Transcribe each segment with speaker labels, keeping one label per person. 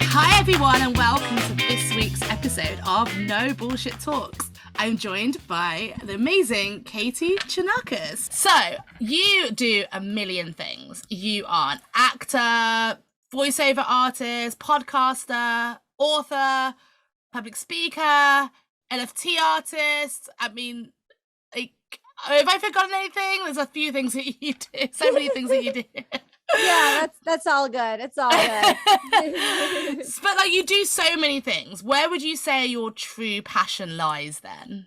Speaker 1: Hi everyone and welcome to this week's episode of No Bullshit Talks. I'm joined by the amazing Katie Chonacas. So, you do a million things. You are an actor, voiceover artist, podcaster, author, public speaker, NFT artist. I mean, like, have I forgotten anything? There's a few things that you do. So many things that you do.
Speaker 2: Yeah, that's all good. It's all good.
Speaker 1: But like, you do so many things. Where would you say your true passion lies then?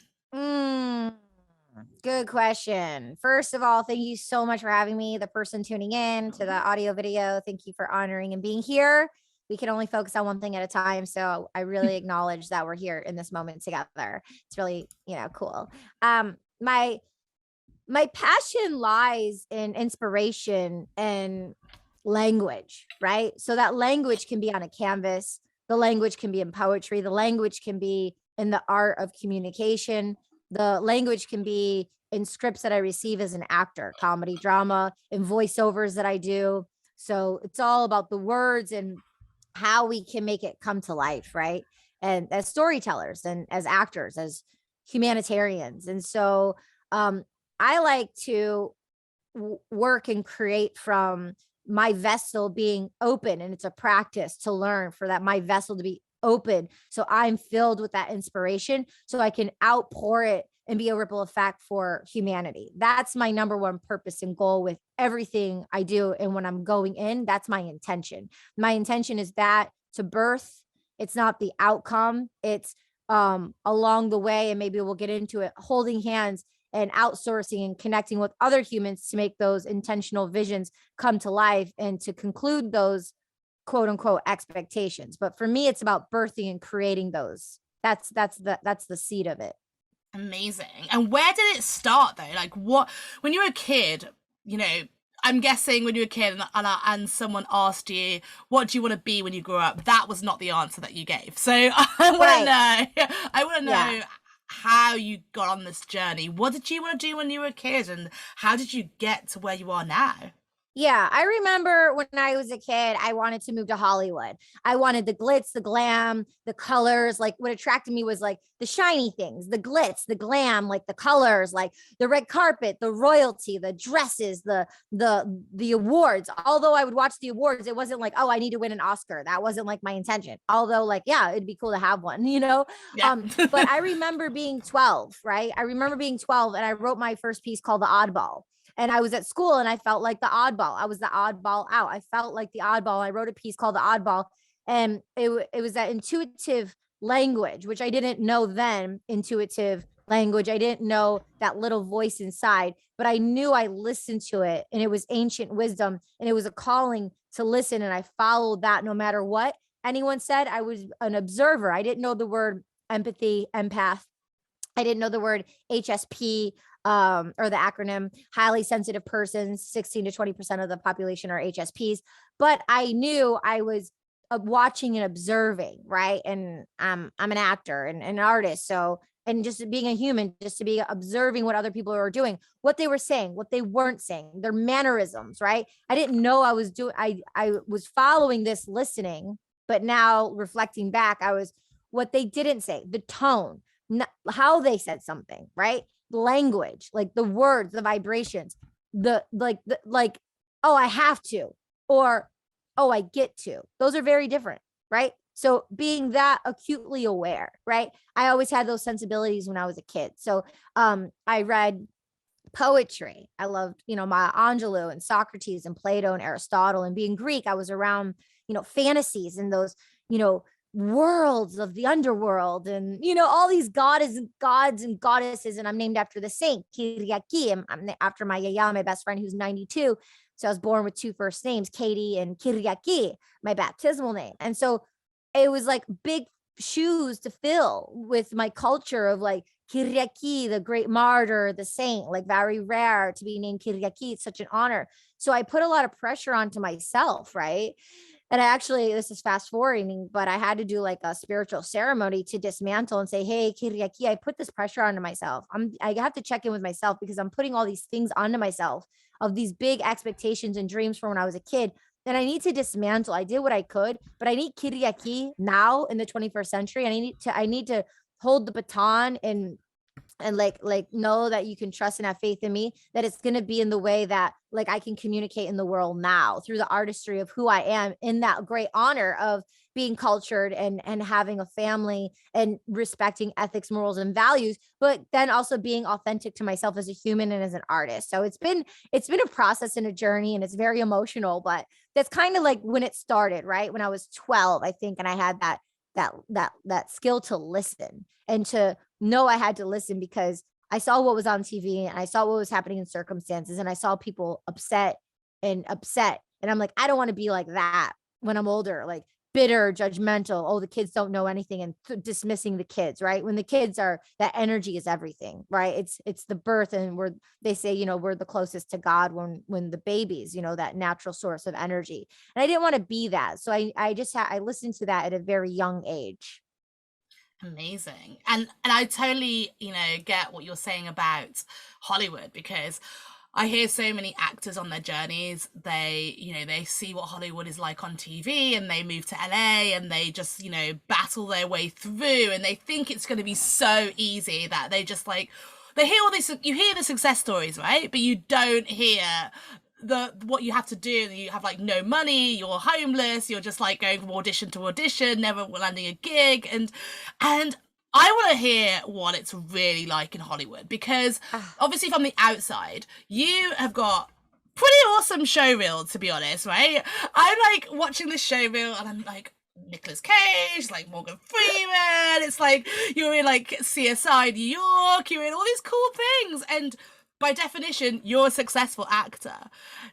Speaker 2: Good question. First of all, thank you so much for having me. The person tuning in to the audio video, thank you for honoring and being here. We can only focus on one thing at a time. So I really acknowledge that we're here in this moment together. It's really, cool. My passion lies in inspiration and language, right? So that language can be on a canvas. The language can be in poetry. The language can be in the art of communication. The language can be in scripts that I receive as an actor, comedy, drama, and voiceovers that I do. So it's all about the words and how we can make it come to life, right? And as storytellers and as actors, as humanitarians. And so, I like to work and create from my vessel being open, and it's a practice to learn for that, my vessel to be open. So I'm filled with that inspiration so I can outpour it and be a ripple effect for humanity. That's my number one purpose and goal with everything I do. And when I'm going in, that's my intention. My intention is that to birth, it's not the outcome. It's along the way, and maybe we'll get into it, holding hands and outsourcing and connecting with other humans to make those intentional visions come to life and to conclude those quote unquote expectations. But for me, it's about birthing and creating those. That's the seed of it.
Speaker 1: Amazing. And where did it start though? Like, what, when you were a kid, I'm guessing when you were a kid and someone asked you, what do you want to be when you grow up? That was not the answer that you gave. So I want to know how you got on this journey. What did you want to do when you were a kid, and how did you get to where you are now?
Speaker 2: Yeah, I remember when I was a kid, I wanted to move to Hollywood. I wanted the glitz, the glam, the colors. Like, what attracted me was like the shiny things, the glitz, the glam, like the colors, like the red carpet, the royalty, the dresses, the awards. Although I would watch the awards, it wasn't like, oh, I need to win an Oscar. That wasn't like my intention. Although, like, yeah, it'd be cool to have one,
Speaker 1: Yeah.
Speaker 2: But I remember being 12, right? I remember being 12, and I wrote my first piece called The Oddball. And I was at school and I felt like the oddball. I was the oddball out. I felt like the oddball. I wrote a piece called The Oddball. And it was that intuitive language, which I didn't know then, intuitive language. I didn't know that little voice inside, but I knew I listened to it, and it was ancient wisdom, and it was a calling to listen. And I followed that no matter what anyone said. I was an observer. I didn't know the word empathy, empath. I didn't know the word HSP, or the acronym highly sensitive persons. 16 to 20% of the population are HSPs, but I knew I was watching and observing, right? And I'm an actor and an artist. So, and just being a human, just to be observing what other people are doing, what they were saying, what they weren't saying, their mannerisms, right? I didn't know I was doing, I was following this, listening, but now reflecting back, I was what they didn't say, the tone, how they said something, right? Language, like the words, the vibrations, oh, I have to, or oh, I get to. Those are very different, right? So being that acutely aware, right? I always had those sensibilities when I was a kid. So I read poetry. I loved, Maya Angelou and Socrates and Plato and Aristotle. And being Greek, I was around, fantasies and those, worlds of the underworld, and all these gods and goddesses. And I'm named after the saint Kyriaki. I'm after my yaya, my best friend, who's 92. So I was born with two first names, Katie and Kyriaki, my baptismal name. And so it was like big shoes to fill with my culture of like Kyriaki, the great martyr, the saint, like very rare to be named Kyriaki. It's such an honor. So I put a lot of pressure onto myself, right? And I actually, this is fast forwarding, but I had to do like a spiritual ceremony to dismantle and say, hey, Kiriaki, I put this pressure onto myself. I have to check in with myself because I'm putting all these things onto myself of these big expectations and dreams from when I was a kid. And I need to dismantle. I did what I could, but I need Kiriaki now in the 21st century. And I need to hold the baton and like know that you can trust and have faith in me, that it's going to be in the way that like I can communicate in the world now through the artistry of who I am, in that great honor of being cultured and having a family and respecting ethics, morals, and values, but then also being authentic to myself as a human and as an artist. So it's been a process and a journey, and it's very emotional, but that's kind of like when it started, right? When I was 12, I think, and I had that skill to listen and to know I had to listen because I saw what was on TV and I saw what was happening in circumstances, and I saw people upset. And I'm like, I don't want to be like that when I'm older, like bitter, judgmental. Oh, the kids don't know anything, and dismissing the kids, right? When the kids are, that energy is everything, right? It's the birth, and they say, we're the closest to God when the babies, that natural source of energy. And I didn't want to be that. So I listened to that at a very young age.
Speaker 1: Amazing. And I totally, get what you're saying about Hollywood, because I hear so many actors on their journeys. They, they see what Hollywood is like on TV, and they move to LA and they just, battle their way through, and they think it's going to be so easy that they just like, they hear all this, you hear the success stories, right? But you don't hear what you have to do. You have like no money, you're homeless, you're just like going from audition to audition, never landing a gig. And I want to hear what it's really like in Hollywood, because obviously from the outside, you have got pretty awesome show reel, to be honest, right? I'm like watching this show reel and I'm like, Nicholas Cage, like Morgan Freeman, it's like you're in like CSI New York, you're in all these cool things, and by definition, you're a successful actor.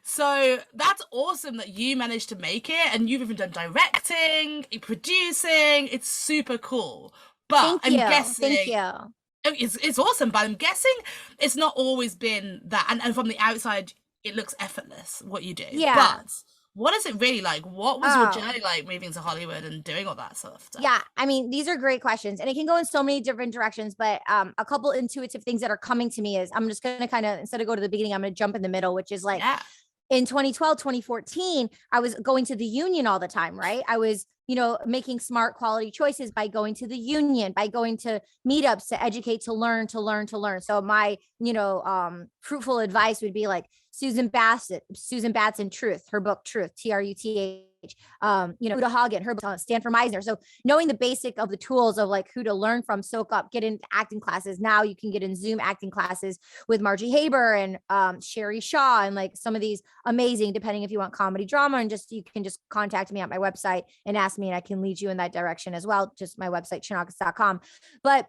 Speaker 1: So that's awesome that you managed to make it, and you've even done directing, producing. It's super cool. But I'm guessing,
Speaker 2: thank you.
Speaker 1: It's awesome, but I'm guessing it's not always been that. And from the outside, it looks effortless what you do.
Speaker 2: Yeah.
Speaker 1: But what is it really like? What was your journey like moving to Hollywood and doing all that sort of stuff?
Speaker 2: Yeah, I mean, these are great questions, and it can go in so many different directions, but a couple intuitive things that are coming to me is, I'm just going to kind of, instead of go to the beginning, I'm going to jump in the middle, which is like, in 2012, 2014, I was going to the union all the time, right? I was, making smart quality choices by going to the union, by going to meetups to educate, to learn. So my, fruitful advice would be like Susan Batson, Truth, her book, Truth, TRUTH, Uta Hagen, her book, Stanford Meisner. So knowing the basic of the tools of like who to learn from, soak up, get into acting classes. Now you can get in Zoom acting classes with Margie Haber and Sherry Shaw, and like some of these amazing, depending if you want comedy, drama, and you can just contact me at my website and ask me, and I can lead you in that direction as well. Just my website, chonacas.com. But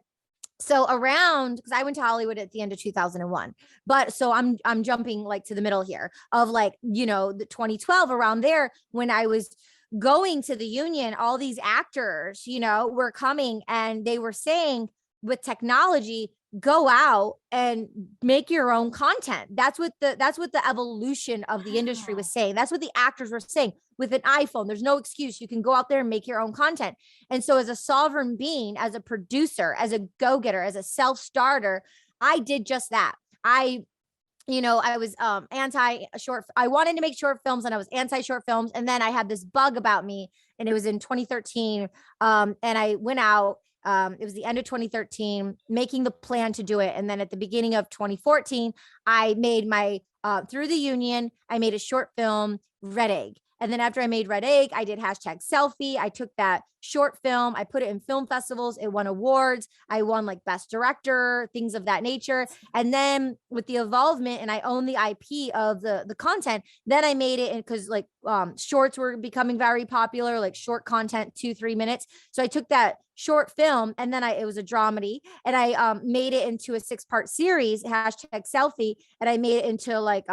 Speaker 2: so around, because I went to Hollywood at the end of 2001, but so I'm jumping like to the middle here of like, the 2012, around there, when I was going to the union, all these actors, were coming, and they were saying, with technology, go out and make your own content. That's what the evolution of the industry was saying. That's what the actors were saying. With an iPhone, there's no excuse. You can go out there and make your own content. And so as a sovereign being, as a producer, as a go-getter, as a self-starter, I did just that. I was anti-short. I wanted to make short films, and I was anti-short films. And then I had this bug about me, and it was in 2013. And I went out. It was the end of 2013, making the plan to do it. And then at the beginning of 2014, I made through the union, I made a short film, Red Egg. And then after I made Red Egg, I did #selfie. I took that short film, I put it in film festivals. It won awards. I won like best director, things of that nature. And then with the involvement, and I own the IP of the content, then I made it, because like shorts were becoming very popular, like short content, 2-3 minutes. So I took that short film, and then it was a dramedy, and I made it into a 6-part series, #selfie, and I made it into like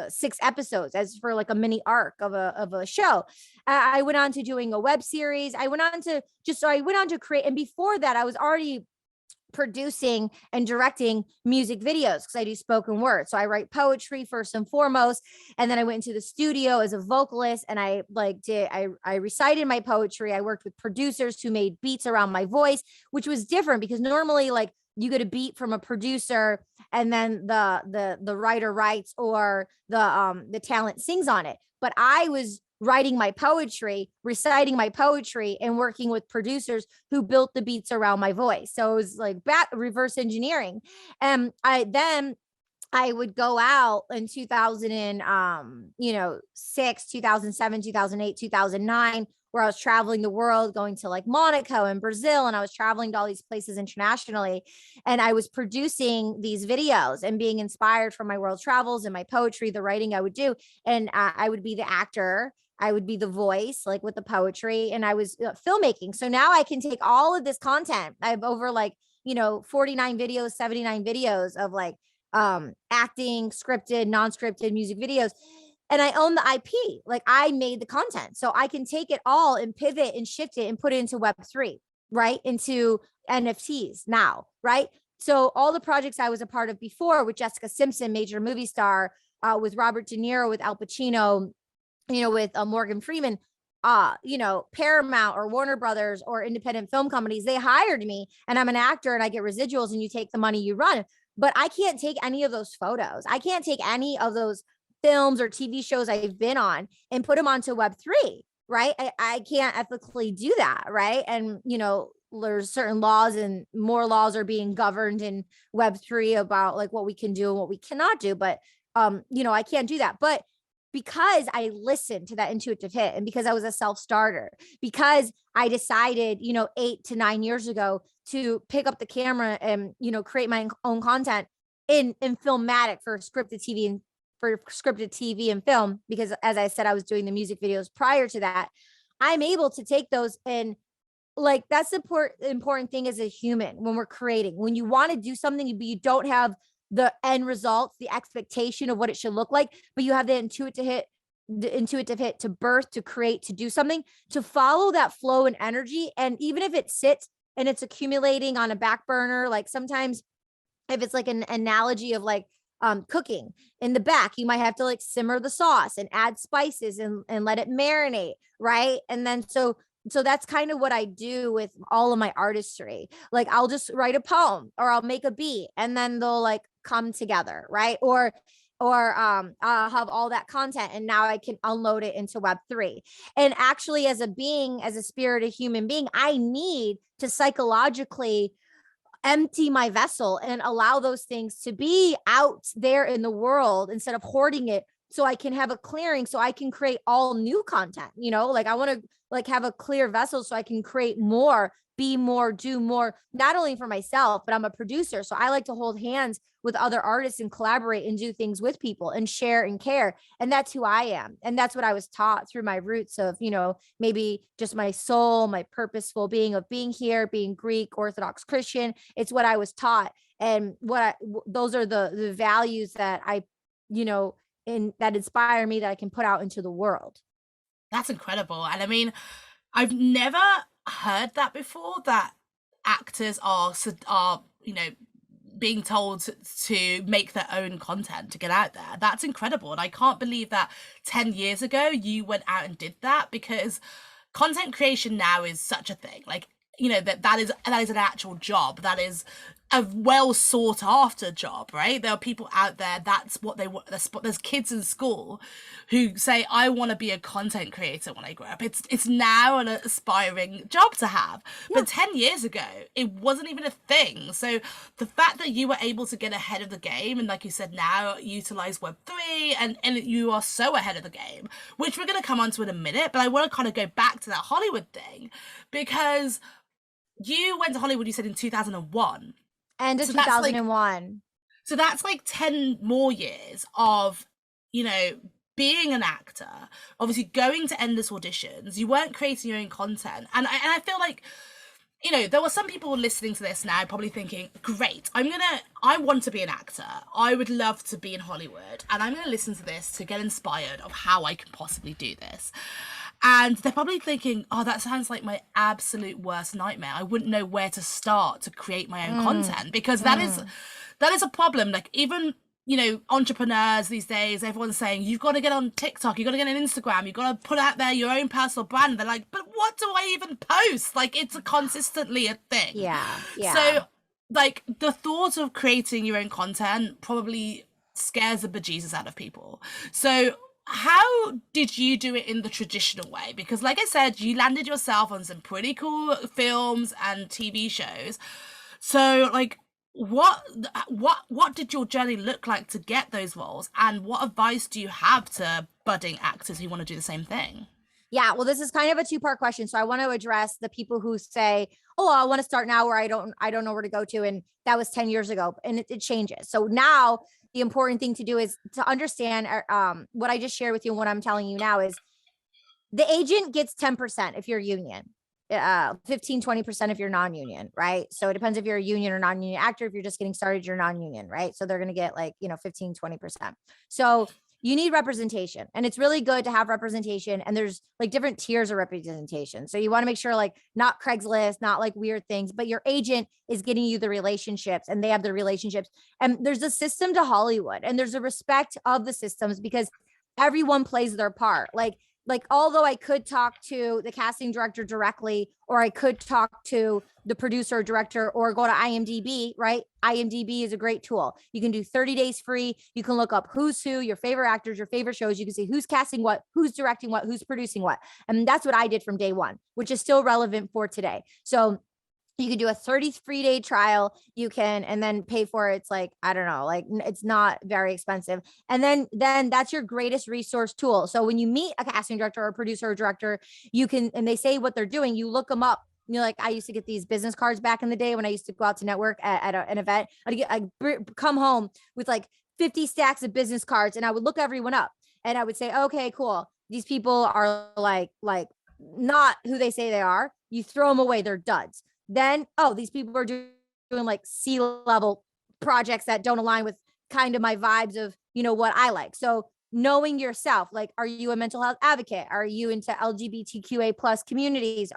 Speaker 2: 6 episodes as for like a mini arc of a show. I went on to doing a web series. I went on to create, and before that I was already producing and directing music videos because I do spoken word. So I write poetry first and foremost. And then I went into the studio as a vocalist and I recited my poetry. I worked with producers who made beats around my voice, which was different because normally like you get a beat from a producer and then the writer writes or the talent sings on it. But I was writing my poetry, reciting my poetry, and working with producers who built the beats around my voice. So it was like reverse engineering. And I would go out in 2006, 2007, 2008, 2009, where I was traveling the world, going to like Monaco and Brazil. And I was traveling to all these places internationally. And I was producing these videos and being inspired from my world travels and my poetry, the writing I would do. And I would be the actor. I would be the voice, like with the poetry, and I was filmmaking. So now I can take all of this content. I have over 49 videos, 79 videos of like acting, scripted, non-scripted music videos. And I own the IP. Like I made the content. So I can take it all and pivot and shift it and put it into Web3, right? Into NFTs now, right? So all the projects I was a part of before with Jessica Simpson, major movie star, with Robert De Niro, with Al Pacino, with Morgan Freeman, Paramount or Warner Brothers or independent film companies, they hired me and I'm an actor and I get residuals and you take the money you run. But I can't take any of those photos. I can't take any of those films or TV shows I've been on and put them onto Web3, right? I can't ethically do that, right? And, there's certain laws and more laws are being governed in Web3 about like what we can do and what we cannot do. But, I can't do that. But because I listened to that intuitive hit and because I was a self-starter, because I decided, 8 to 9 years ago to pick up the camera and, create my own content in Filmatic for scripted TV and film, because as I said, I was doing the music videos prior to that. I'm able to take those and like, that's the important thing as a human when we're creating, when you want to do something, but you don't have the end results, the expectation of what it should look like, but you have the intuitive hit to birth, to create, to do something, to follow that flow and energy. And even if it sits and it's accumulating on a back burner, like sometimes if it's like an analogy of like cooking in the back, you might have to like simmer the sauce and add spices and let it marinate, right? And then so that's kind of what I do with all of my artistry. Like I'll just write a poem or I'll make a beat and then they'll like come together, right? Or I'll have all that content and now I can unload it into Web3. And actually as a being, as a spirit, a human being, I need to psychologically empty my vessel and allow those things to be out there in the world instead of hoarding it, so I can have a clearing, so I can create all new content. Like I want to like have a clear vessel so I can create more, be more, do more, not only for myself, but I'm a producer. So I like to hold hands with other artists and collaborate and do things with people and share and care. And that's who I am. And that's what I was taught through my roots of, maybe just my soul, my purposeful being of being here, being Greek, Orthodox Christian. It's what I was taught. And those are the values that I, that inspire me that I can put out into the world.
Speaker 1: That's incredible. And I mean, I've never heard that before, that actors are being told to make their own content to get out there. That's incredible. And I can't believe that 10 years ago you went out and did that, because content creation now is such a thing. Like, that is an actual job. That is a well sought after job, right? There are people out there, that's what they want. There's kids in school who say, I want to be a content creator when I grow up. It's now an aspiring job to have. Yeah. But 10 years ago, it wasn't even a thing. So the fact that you were able to get ahead of the game, and like you said, now utilize Web3, and you are so ahead of the game, which we're going to come on to in a minute, but I want to kind of go back to that Hollywood thing, because you went to Hollywood, you said in 2001.
Speaker 2: End of 2001.
Speaker 1: So that's like 10 more years of, being an actor, obviously going to endless auditions. You weren't creating your own content. And I feel like, there were some people listening to this now probably thinking, great, I want to be an actor. I would love to be in Hollywood. And I'm going to listen to this to get inspired of how I can possibly do this. And they're probably thinking, oh, that sounds like my absolute worst nightmare. I wouldn't know where to start to create my own content, because that is a problem. Like, even, you know, entrepreneurs these days, everyone's saying, you've got to get on TikTok, you've got to get on Instagram, you've got to put out there your own personal brand. They're like, but what do I even post? Like, it's consistently a thing.
Speaker 2: Yeah.
Speaker 1: So, like, the thought of creating your own content probably scares the bejesus out of people. So how did you do it in the traditional way? Because, like I said, you landed yourself on some pretty cool films and TV shows. So, like, what did your journey look like to get those roles, and what advice do you have to budding actors who want to do the same thing?
Speaker 2: Yeah, well, this is kind of a two-part question. So I want to address the people who say, "Oh, I want to start now where I don't know where to go to." And that was 10 years ago, and it changes. So now the important thing to do is to understand what I just shared with you. And what I'm telling you now is the agent gets 10% if you're union, 15, 20% if you're non-union, right? So it depends if you're a union or non-union actor. If you're just getting started, you're non-union, right? So they're going to get like, 15, 20%. So you need representation, and it's really good to have representation. And there's like different tiers of representation. So you want to make sure, like, not Craigslist, not like weird things, but your agent is getting you the relationships, and they have the relationships. And there's a system to Hollywood, and there's a respect of the systems, because everyone plays their part. Like, although I could talk to the casting director directly, or I could talk to the producer or director, or go to IMDb, right? IMDb is a great tool. You can do 30 days free. You can look up who's who, your favorite actors, your favorite shows. You can see who's casting what, who's directing what, who's producing what. And that's what I did from day one, which is still relevant for today. So you can do a 33-day trial. You can, and then pay for it. It's like, I don't know, like, it's not very expensive. And then that's your greatest resource tool. So when you meet a casting director or a producer or director, you can, and they say what they're doing, you look them up. You're like, I used to get these business cards back in the day when I used to go out to network at an event. I'd come home with like 50 stacks of business cards, and I would look everyone up, and I would say, okay, cool. These people are like not who they say they are. You throw them away. They're duds. Then, oh, these people are doing like C-level projects that don't align with kind of my vibes of, what I like. So knowing yourself, like, are you a mental health advocate? Are you into LGBTQA plus communities?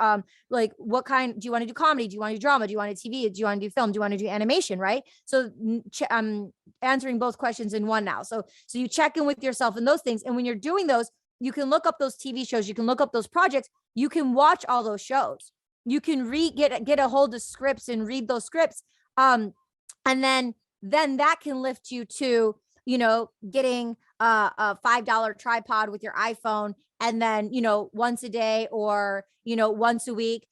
Speaker 2: Like, what kind, do you want to do comedy? Do you want to do drama? Do you want to do TV? Do you want to do film? Do you want to do animation? Right. So I'm answering both questions in one now. So you check in with yourself and those things. And when you're doing those, you can look up those TV shows. You can look up those projects. You can watch all those shows. You can get a hold of scripts and read those scripts. And then that can lift you to, getting a $5 tripod with your iPhone. And then, once a day, or, once a week,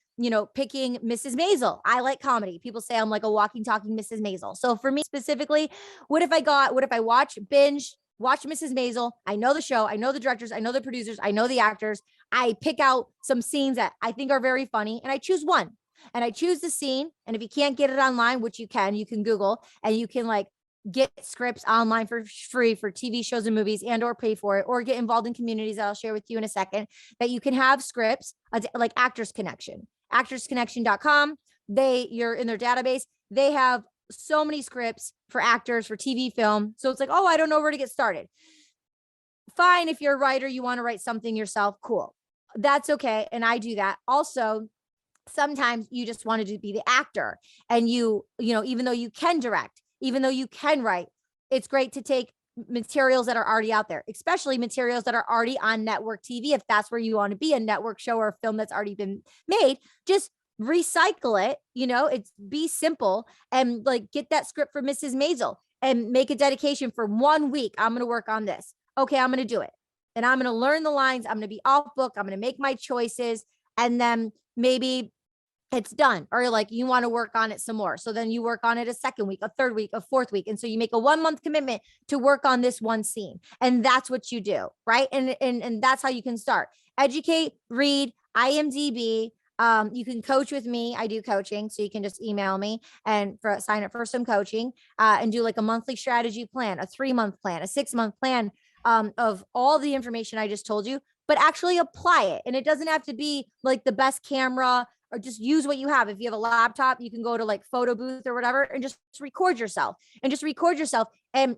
Speaker 2: picking Mrs. Maisel. I like comedy. People say I'm like a walking, talking Mrs. Maisel. So for me specifically, what if I watch Mrs. Maisel? I know the show. I know the directors. I know the producers. I know the actors. I pick out some scenes that I think are very funny, and I choose one, and I choose the scene. And if you can't get it online, which you can Google, and you can like get scripts online for free for TV shows and movies, and or pay for it, or get involved in communities that I'll share with you in a second, that you can have scripts like Actors Connection, actorsconnection.com. You're in their database. They have so many scripts for actors, for TV, film. So it's like, oh, I don't know where to get started. Fine. If you're a writer, you want to write something yourself. Cool. That's okay. And I do that. Also, sometimes you just wanted to be the actor, and even though you can direct, even though you can write, it's great to take materials that are already out there, especially materials that are already on network TV. If that's where you want to be, a network show or a film that's already been made, just recycle it. It's be simple, and like, get that script for Mrs. Maisel and make a dedication for 1 week. I'm going to work on this. Okay, I'm going to do it. Then I'm going to learn the lines. I'm going to be off book. I'm going to make my choices. And then maybe it's done, or like, you want to work on it some more. So then you work on it a second week, a third week, a fourth week. And so you make a 1 month commitment to work on this one scene. And that's what you do. Right. And that's how you can start. Educate, read, IMDb. You can coach with me. I do coaching. So you can just email me and sign up for some coaching, and do like a monthly strategy plan, a 3-month plan, a 6-month plan, of all the information I just told you, but actually apply it. And it doesn't have to be like the best camera, or just use what you have. If you have a laptop, you can go to like photo booth or whatever, and just record yourself. And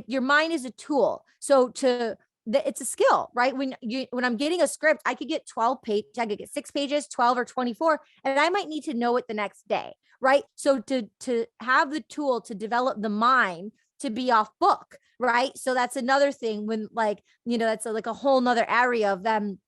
Speaker 2: your mind is a tool. So to it's a skill, right? When I'm getting a script, I could get 12 pages, I could get 6 pages, 12 or 24, and I might need to know it the next day, right? So to have the tool to develop the mind to be off book, right? So that's another thing when like, that's like a whole nother area of them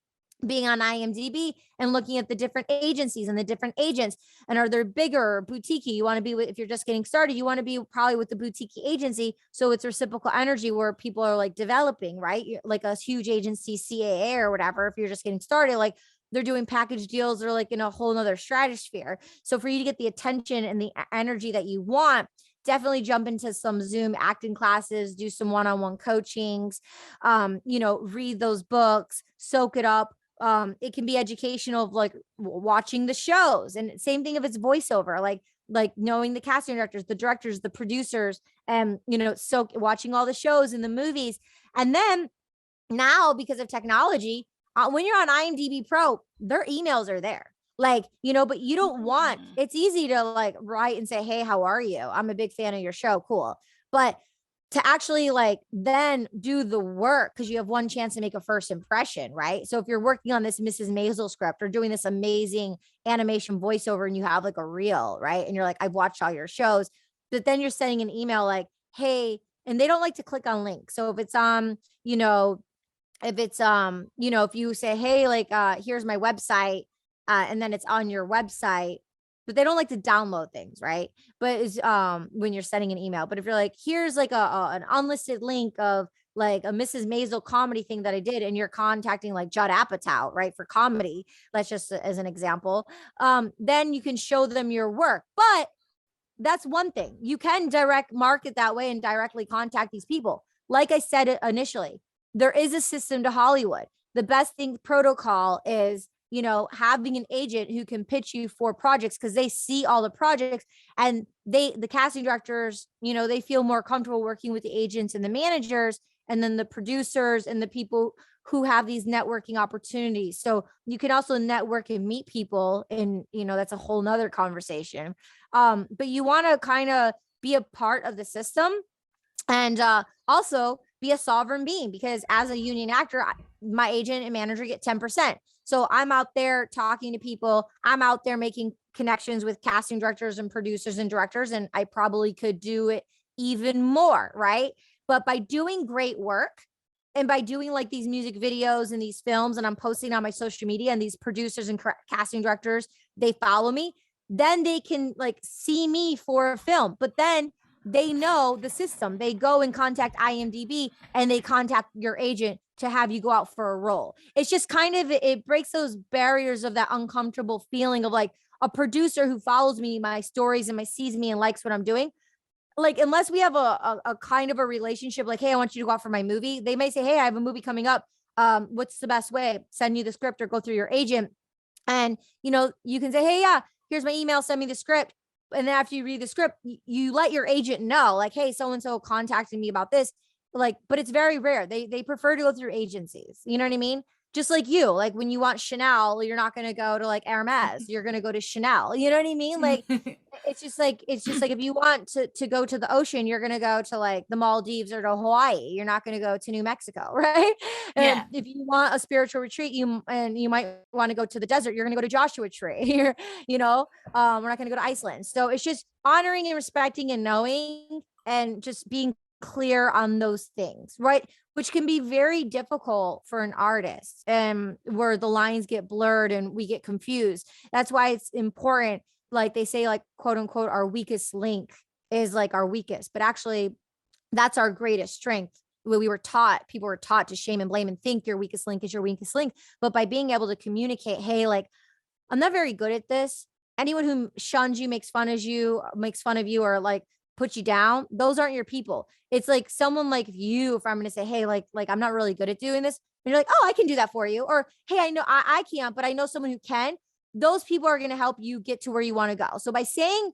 Speaker 2: being on IMDb and looking at the different agencies and the different agents, and are they bigger or boutique? You want to be with, if you're just getting started, you want to be probably with the boutique agency. So it's reciprocal energy where people are like developing, right? Like a huge agency, CAA or whatever. If you're just getting started, like they're doing package deals or like in a whole nother stratosphere. So for you to get the attention and the energy that you want, definitely jump into some Zoom acting classes, do some one-on-one coachings, read those books, soak it up. It can be educational of like watching the shows, and same thing if it's voiceover, like knowing the casting directors, the directors, the producers, and so watching all the shows and the movies. And then now, because of technology, when you're on IMDb Pro, their emails are there. Like, but you don't want, it's easy to like write and say, hey, how are you? I'm a big fan of your show. Cool. But to actually like then do the work, because you have one chance to make a first impression, right? So if you're working on this Mrs. Maisel script or doing this amazing animation voiceover and you have like a reel, right? And you're like, I've watched all your shows, but then you're sending an email like, hey, and they don't like to click on links. So if it's if you say, hey, like, here's my website, and then it's on your website, but they don't like to download things, right? But it's when you're sending an email. But if you're like, here's like an unlisted link of like a Mrs. Maisel comedy thing that I did, and you're contacting like Judd Apatow, right, for comedy, let's just as an example, then you can show them your work. But that's one thing. You can direct market that way and directly contact these people. Like I said initially, there is a system to Hollywood. The best thing protocol is, having an agent who can pitch you for projects, because they see all the projects, and the casting directors, they feel more comfortable working with the agents and the managers, and then the producers and the people who have these networking opportunities. So you can also network and meet people, and that's a whole nother conversation. But you want to kind of be a part of the system, and also be a sovereign being, because as a union actor, my agent and manager get 10%. So I'm out there talking to people. I'm out there making connections with casting directors and producers and directors, and I probably could do it even more, right? But by doing great work, and by doing like these music videos and these films, and I'm posting on my social media, and these producers and casting directors, they follow me, then they can like see me for a film. But then they know the system. They go and contact IMDb, and they contact your agent to have you go out for a role. It's just kind of, it breaks those barriers of that uncomfortable feeling of like a producer who follows me, my stories, and sees me and likes what I'm doing. Like, unless we have a kind of a relationship, like, hey, I want you to go out for my movie. They may say, hey, I have a movie coming up. What's the best way? Send you the script or go through your agent. And, you can say, hey, yeah, here's my email, send me the script. And then after you read the script, you let your agent know, like, hey, so-and-so contacted me about this. Like, but it's very rare. They prefer to go through agencies. You know what I mean? Just like you, like when you want Chanel, you're not going to go to like Hermes, you're going to go to Chanel. You know what I mean? Like, it's just like if you want to go to the ocean, you're going to go to like the Maldives or to Hawaii. You're not going to go to New Mexico, right?
Speaker 1: Yeah.
Speaker 2: If you want a spiritual retreat, you might want to go to the desert, you're going to go to Joshua Tree. We're not going to go to Iceland. So it's just honoring and respecting and knowing, and just being clear on those things, right? Which can be very difficult for an artist, and where the lines get blurred and we get confused. That's why it's important. Like they say, like, quote unquote, our weakest link is like our weakest, but actually that's our greatest strength. When people were taught to shame and blame and think your weakest link is your weakest link. But by being able to communicate, hey, like, I'm not very good at this. Anyone who shuns you, makes fun of you, or like put you down, those aren't your people. It's like someone like you, if I'm going to say, hey, like I'm not really good at doing this, and you're like, oh, I can do that for you. Or, hey, I know I can't, but I know someone who can. Those people are going to help you get to where you want to go. So by saying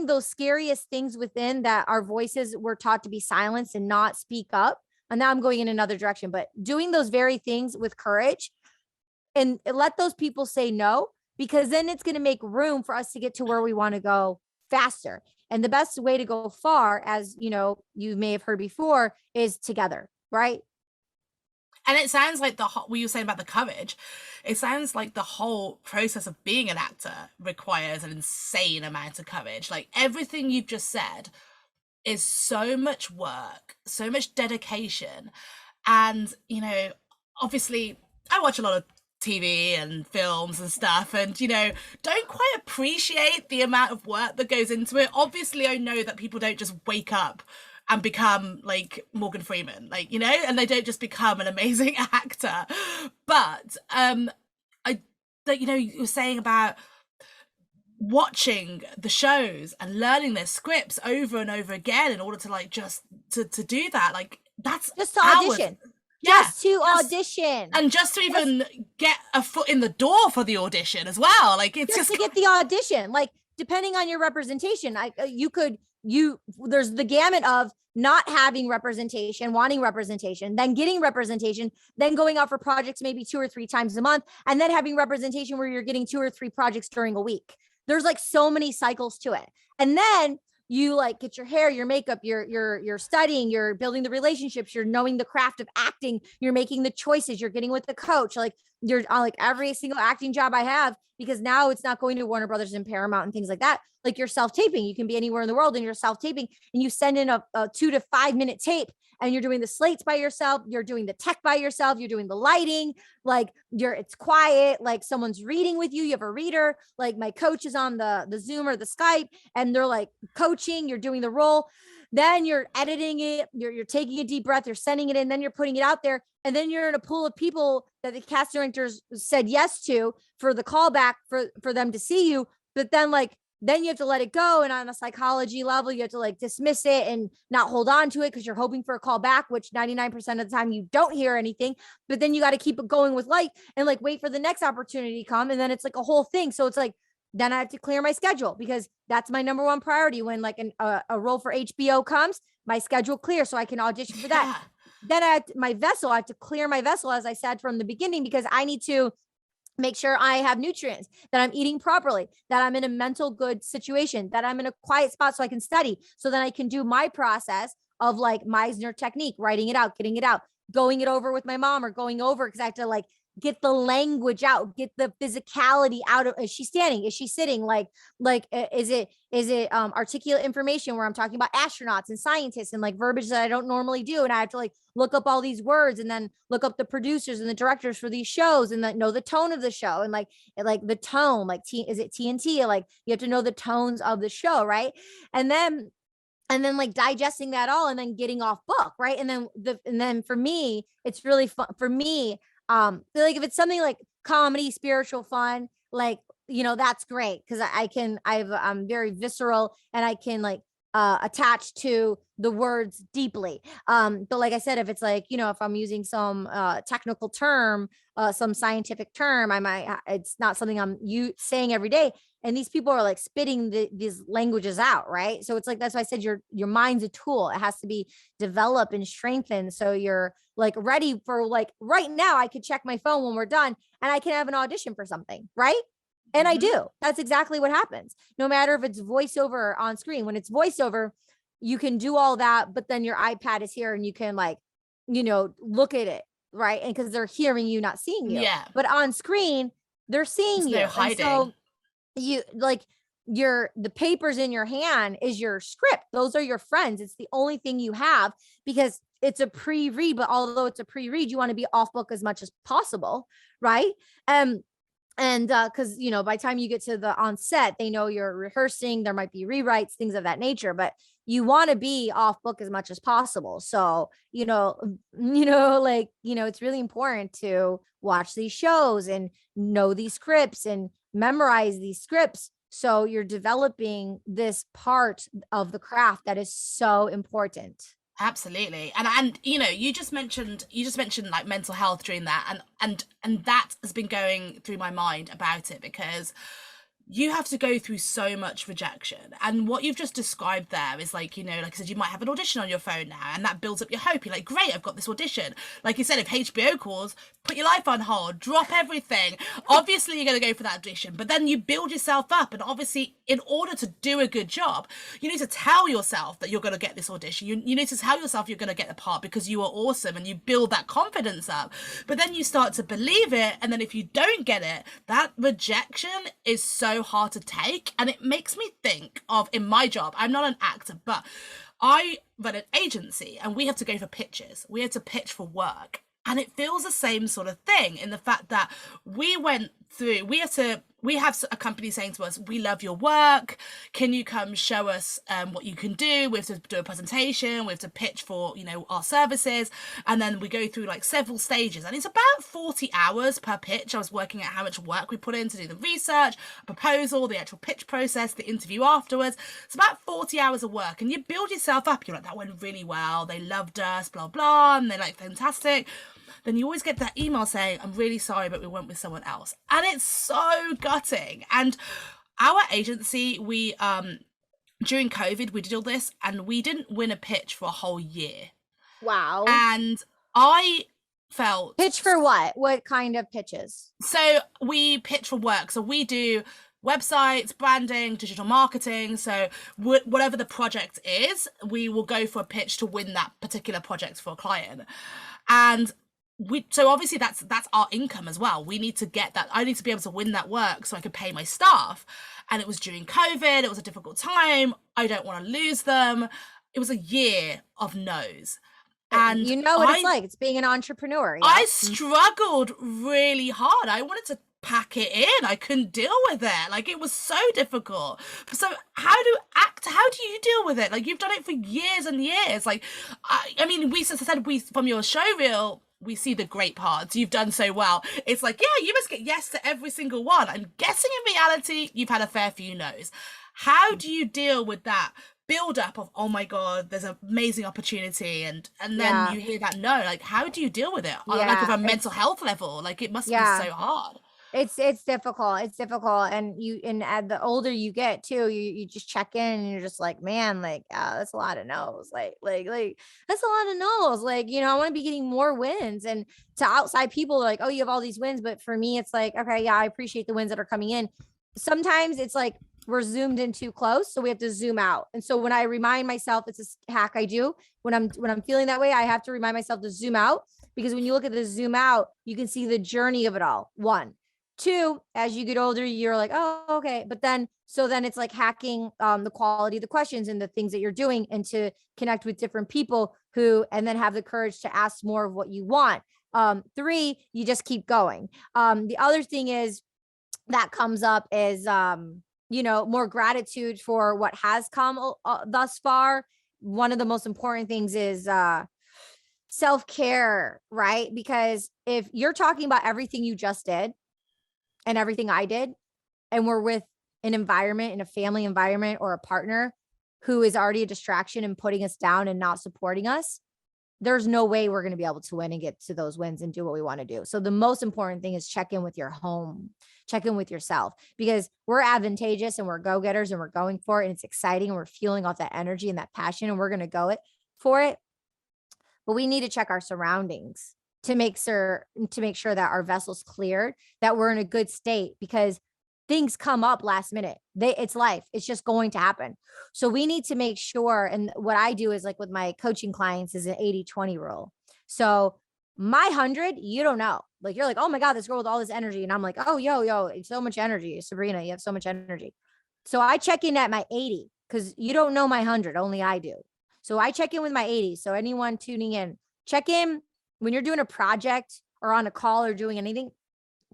Speaker 2: those scariest things within, that our voices were taught to be silenced and not speak up. And now I'm going in another direction, but doing those very things with courage, and let those people say no, because then it's going to make room for us to get to where we want to go faster. And the best way to go far, as you may have heard before, is together. right?
Speaker 1: And it sounds like what you were saying about the courage, it sounds like the whole process of being an actor requires an insane amount of courage. Like everything you've just said is so much work, so much dedication. And, you know, obviously I watch a lot of TV and films and stuff, and, you know, don't quite appreciate the amount of work that goes into it. Obviously, I know that people don't just wake up and become like Morgan Freeman, like, you know, and they don't just become an amazing actor. But you know, you were saying about watching the shows and learning their scripts over and over again in order to like just to do that, like that's
Speaker 2: just to audition. Just to audition.
Speaker 1: And just to even get a foot in the door for the audition as well. Like it's just
Speaker 2: to get the audition. Like depending on your representation, there's the gamut of not having representation, wanting representation, then getting representation, then going out for projects maybe 2 or 3 times a month, and then having representation where you're getting 2 or 3 projects during a week. There's like so many cycles to it. And then you like get your hair, your makeup, you're studying, you're building the relationships, you're knowing the craft of acting, you're making the choices, you're getting with the coach. Like you're on like every single acting job I have, because now it's not going to Warner Brothers and Paramount and things like that. Like you're self-taping, you can be anywhere in the world and you're self-taping, and you send in a 2 to 5 minute tape, and you're doing the slates by yourself, you're doing the tech by yourself, you're doing the lighting, like it's quiet, like someone's reading with you, you have a reader, like my coach is on the Zoom or the Skype, and they're like coaching, you're doing the role, then you're editing it, you're taking a deep breath, you're sending it in, then you're putting it out there, and then you're in a pool of people that the cast directors said yes to for the callback for them to see you. But then you have to let it go. And on a psychology level, you have to like dismiss it and not hold on to it because you're hoping for a call back, which 99% of the time you don't hear anything. But then you got to keep it going with light and like wait for the next opportunity to come. And then it's like a whole thing. So it's like, then I have to clear my schedule, because that's my number one priority. When like a role for HBO comes, my schedule clears so I can audition for that. Then I have to clear my vessel, as I said from the beginning, because I need to make sure I have nutrients, that I'm eating properly, that I'm in a mental good situation, that I'm in a quiet spot so I can study, so then I can do my process of like Meisner technique, writing it out, getting it out, going it over with my mom, or going over because I have to like get the language out, get the physicality out of, is she standing? Is she sitting? Is it articulate information where I'm talking about astronauts and scientists and like verbiage that I don't normally do. And I have to like look up all these words and then look up the producers and the directors for these shows and then know the tone of the show and like the tone, like is it TNT? Like you have to know the tones of the show. Right. And then like digesting that all and then getting off book. Right. And then for me, it's really fun for me. Like if it's something like comedy, spiritual, fun, like, you know, that's great. Cause I'm very visceral and I can like, attach to the words deeply. But like I said, if it's like, you know, if I'm using some, technical term, some scientific term, it's not something I'm saying every day. And these people are like spitting these languages out. Right. So it's like, that's why I said your mind's a tool. It has to be developed and strengthened. So you're like ready for like right now, I could check my phone when we're done and I can have an audition for something. Right. And I do. That's exactly what happens. No matter if it's voiceover on screen, when it's voiceover, you can do all that, but then your iPad is here and you can like, you know, look at it. Right. And because they're hearing you, not seeing you.
Speaker 1: Yeah.
Speaker 2: But on screen, they're seeing you.
Speaker 1: No hiding.
Speaker 2: So you like the papers in your hand is your script. Those are your friends. It's the only thing you have because it's a pre-read, but although it's a pre-read, you want to be off book as much as possible. Right. And because, you know, by the time you get to the on set, they know you're rehearsing, there might be rewrites, things of that nature, but you want to be off book as much as possible. So, it's really important to watch these shows and know these scripts and memorize these scripts. So you're developing this part of the craft that is so important.
Speaker 1: Absolutely. And you know, you just mentioned like mental health during that, and that has been going through my mind about it, because you have to go through so much rejection. And what you've just described there is like, you know, like I said, you might have an audition on your phone now and that builds up your hope. You're like, great, I've got this audition. Like you said, if HBO calls, put your life on hold, drop everything. Obviously, you're going to go for that audition, but then you build yourself up. And obviously in order to do a good job, you need to tell yourself that you're going to get this audition. You need to tell yourself you're going to get the part because you are awesome, and you build that confidence up. But then you start to believe it. And then if you don't get it, that rejection is so hard to take. And it makes me think of, in my job, I'm not an actor, but I run an agency and we have to go for pitches. We have to pitch for work. And it feels the same sort of thing in the fact that we have a company saying to us, we love your work. Can you come show us what you can do? We have to do a presentation. We have to pitch for, our services. And then we go through like several stages. And it's about 40 hours per pitch. I was working out how much work we put in to do the research, proposal, the actual pitch process, the interview afterwards. It's about 40 hours of work. And you build yourself up. You're like, that went really well. They loved us, blah, blah. And they're like, fantastic. Then you always get that email saying, I'm really sorry, but we went with someone else. And it's so gutting. And our agency, we, during COVID, we did all this and we didn't win a pitch for a whole year.
Speaker 2: Wow.
Speaker 1: And I felt...
Speaker 2: Pitch for what? What kind of pitches?
Speaker 1: So we pitch for work. So we do websites, branding, digital marketing. So whatever the project is, we will go for a pitch to win that particular project for a client. And so obviously that's our income as well. We need to get that. I need to be able to win that work so I could pay my staff. And it was during COVID. It was a difficult time. I don't want to lose them. It was a year of no's. And
Speaker 2: you know what it's like. It's being an entrepreneur. Yeah?
Speaker 1: I struggled really hard. I wanted to pack it in. I couldn't deal with it. Like, it was so difficult. So how do you deal with it? Like, you've done it for years and years. Like, I mean, we said from your show reel, we see the great parts. You've done so well. It's like, yeah, you must get yes to every single one. I'm guessing in reality, you've had a fair few no's. How do you deal with that build up of, oh my God, there's an amazing opportunity, and then you hear that no? Like, how do you deal with it? Like, with a mental health level, like, it must be so hard.
Speaker 2: It's difficult. It's difficult. And the older you get too, you just check in and you're just like, man, like, that's a lot of no's. Like that's a lot of no's. Like, I want to be getting more wins. And to outside people, like, oh, you have all these wins. But for me, it's like, okay, yeah, I appreciate the wins that are coming in. Sometimes it's like we're zoomed in too close, so we have to zoom out. And so when I remind myself, it's a hack I do when I'm feeling that way, I have to remind myself to zoom out, because when you look at the zoom out, you can see the journey of it all. 1. 2, as you get older, you're like, oh, okay. But then it's like hacking the quality of the questions and the things that you're doing, and to connect with different people and then have the courage to ask more of what you want. 3, you just keep going. The other thing is that comes up is, more gratitude for what has come thus far. One of the most important things is self-care, right? Because if you're talking about everything you just did, and everything I did, and we're with an environment, in a family environment, or a partner who is already a distraction and putting us down and not supporting us, there's no way we're going to be able to win and get to those wins and do what we want to do. So the most important thing is check in with your home, check in with yourself, because we're advantageous and we're go-getters and we're going for it, and it's exciting and we're feeling off that energy and that passion, and we're going to go for it. But we need to check our surroundings to make sure that our vessel's cleared, that we're in a good state, because things come up last minute. It's life. It's just going to happen. So we need to make sure. And what I do is, like with my coaching clients, is an 80-20 rule. So my 100, you don't know. Like, you're like, oh my God, this girl with all this energy. And I'm like, oh, yo, so much energy. Sabrina, you have so much energy. So I check in at my 80, because you don't know my 100, only I do. So I check in with my 80. So anyone tuning in, check in. When you're doing a project or on a call or doing anything,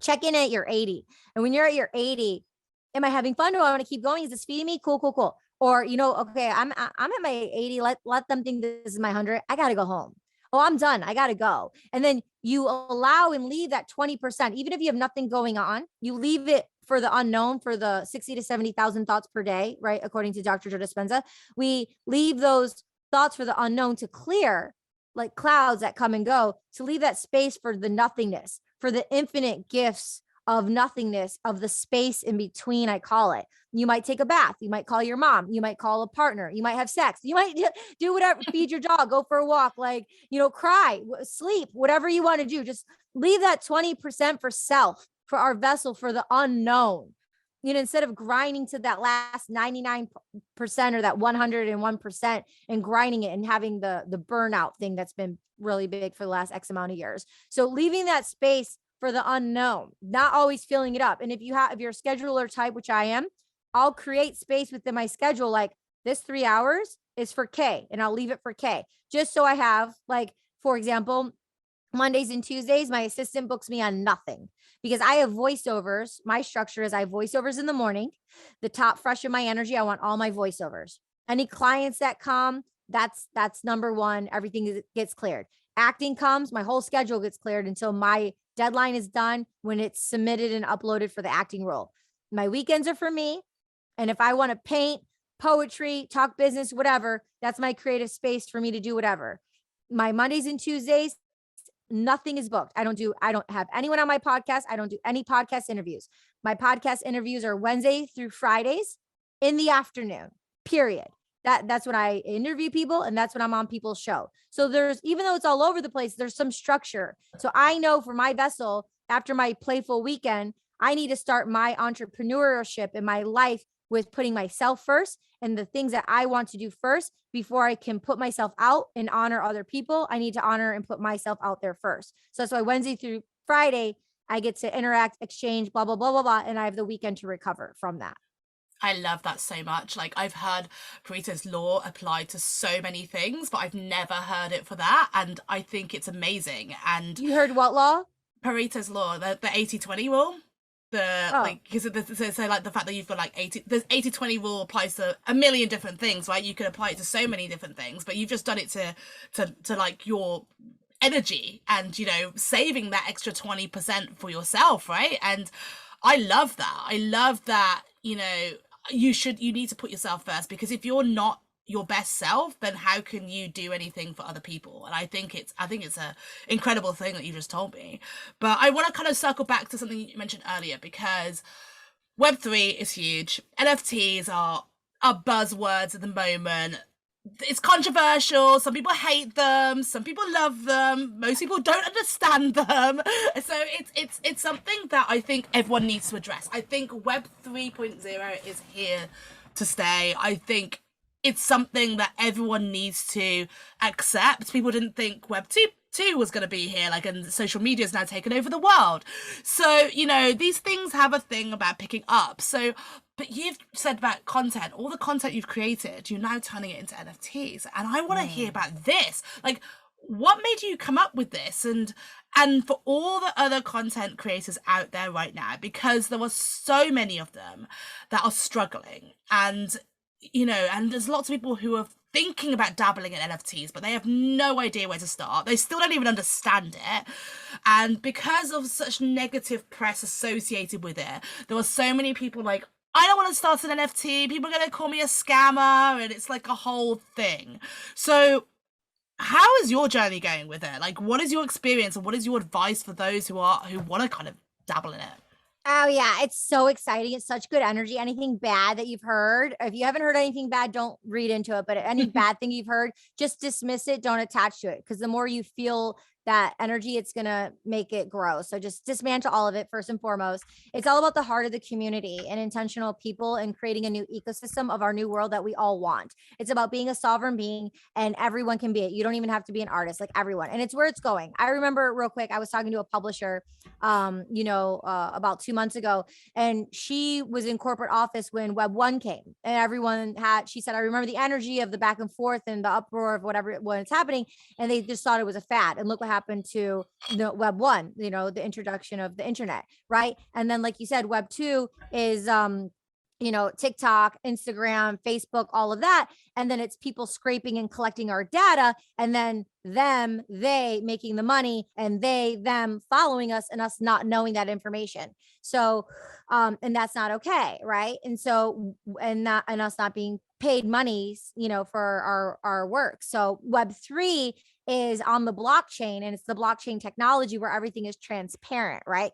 Speaker 2: check in at your 80. And when you're at your 80, am I having fun? Do I want to keep going? Is this feeding me? Cool. Or, okay, I'm at my 80. Let them think this is my 100. I got to go home. Oh, I'm done. I got to go. And then you allow and leave that 20%, even if you have nothing going on, you leave it for the unknown, for the 60 to 70,000 thoughts per day, right? According to Dr. Joe Dispenza, we leave those thoughts for the unknown to clear, like clouds that come and go, to leave that space for the nothingness, for the infinite gifts of nothingness, of the space in between, I call it. You might take a bath. You might call your mom. You might call a partner. You might have sex. You might do whatever, feed your dog, go for a walk, cry, sleep, whatever you want to do. Just leave that 20% for self, for our vessel, for the unknown. instead of grinding to that last 99% or that 101% and grinding it and having the burnout thing that's been really big for the last X amount of years. So leaving that space for the unknown, not always filling it up. And if you're a scheduler type, which I am, I'll create space within my schedule. Like this 3 hours is for K, and I'll leave it for K, just so I have, like, for example, Mondays and Tuesdays, my assistant books me on nothing because I have voiceovers. My structure is I have voiceovers in the morning, the top fresh of my energy. I want all my voiceovers. Any clients that come, that's number one. Everything gets cleared. Acting comes, my whole schedule gets cleared until my deadline is done when it's submitted and uploaded for the acting role. My weekends are for me. And if I want to paint, poetry, talk business, whatever, that's my creative space for me to do whatever. My Mondays and Tuesdays, nothing is booked. I don't have anyone on my podcast. I don't do any podcast interviews. My podcast interviews are Wednesday through Fridays in the afternoon, period. That's when I interview people, and that's when I'm on people's show. So there's, even though it's all over the place, there's some structure. So I know for my vessel, after my playful weekend, I need to start my entrepreneurship in my life with putting myself first and the things that I want to do first before I can put myself out and honor other people. I need to honor and put myself out there first. So that's why Wednesday through Friday, I get to interact, exchange, blah, blah, blah, blah, blah. And I have the weekend to recover from that.
Speaker 1: I love that so much. Like, I've heard Pareto's law applied to so many things, but I've never heard it for that. And I think it's amazing. And
Speaker 2: you heard what law?
Speaker 1: Pareto's law, the 80-20 rule. Like, because so like the fact that you've got like 80-20 rule applies to a million different things, right? You could apply it to so many different things, but you've just done it to like your energy and, you know, saving that extra 20% for yourself, right? And I love that, you know, you need to put yourself first, because if you're not your best self, then how can you do anything for other people? And I think it's a incredible thing that you just told me. But I want to kind of circle back to something you mentioned earlier, because Web3 is huge. NFTs are buzzwords at the moment. It's controversial. Some people hate them, some people love them, most people don't understand them. So it's something that I think everyone needs to address. I think Web 3.0 is here to stay. I think it's something that everyone needs to accept. People didn't think Web 2 was going to be here, like, and social media has now taken over the world. So, you know, these things have a thing about picking up. So, but you've said about content, all the content you've created, you're now turning it into NFTs. And I want to hear about this. Like, what made you come up with this? And for all the other content creators out there right now, because there were so many of them that are struggling, and, you know, and there's lots of people who are thinking about dabbling in NFTs, but they have no idea where to start. They still don't even understand it. And because of such negative press associated with it, there were so many people like, I don't want to start an NFT. People are going to call me a scammer. And it's like a whole thing. So how is your journey going with it? Like, what is your experience, and what is your advice for those who want to kind of dabble in it?
Speaker 2: Oh yeah, it's so exciting. It's such good energy. Anything bad that you've heard, if you haven't heard anything bad, don't read into it. But any bad thing you've heard, just dismiss it. Don't attach to it. Because the more you feel that energy, it's going to make it grow. So just dismantle all of it first and foremost. It's all about the heart of the community and intentional people and creating a new ecosystem of our new world that we all want. It's about being a sovereign being, and everyone can be it. You don't even have to be an artist, like everyone. And it's where it's going. I remember real quick, I was talking to a publisher, about 2 months ago, and she was in corporate office when Web 1 came, and she said, I remember the energy of the back and forth and the uproar of whatever was happening. And they just thought it was a fad. And look what happened to the Web 1, the introduction of the internet, right? And then, like you said, Web 2 is TikTok, Instagram, Facebook, all of that. And then it's people scraping and collecting our data, and then they making the money, and them following us, and us not knowing that information. So, and that's not okay. Right. And so, and us not being paid monies, for our work. So Web3 is on the blockchain, and it's the blockchain technology where everything is transparent, right?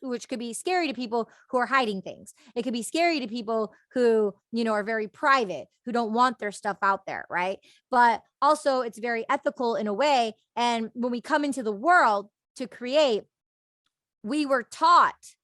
Speaker 2: Which could be scary to people who are hiding things. It could be scary to people who, are very private, who don't want their stuff out there, right? But also it's very ethical in a way. And when we come into the world to create, we were taught,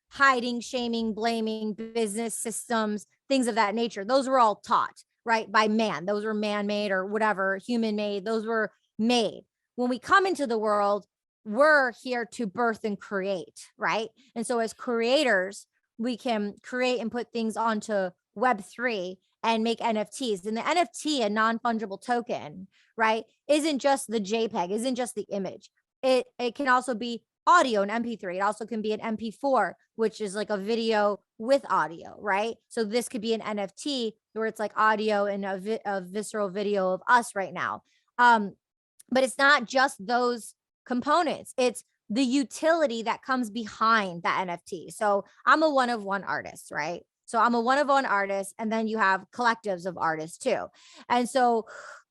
Speaker 2: hiding, shaming, blaming, business systems, things of that nature. Those were all taught, right, by man. Those were man-made or whatever, human-made. Those were made. When we come into the world, we're here to birth and create, right? And so as creators, we can create and put things onto Web3 and make NFTs. And the NFT, a non-fungible token, right, isn't just the JPEG, isn't just the image. It can also be audio, an MP3. It also can be an MP4, which is like a video with audio, right? So this could be an NFT where it's like audio and a visceral video of us right now. But it's not just those components. It's the utility that comes behind that NFT. So I'm a one of one artist, right? So I'm a one of one artist, and then you have collectives of artists too. And so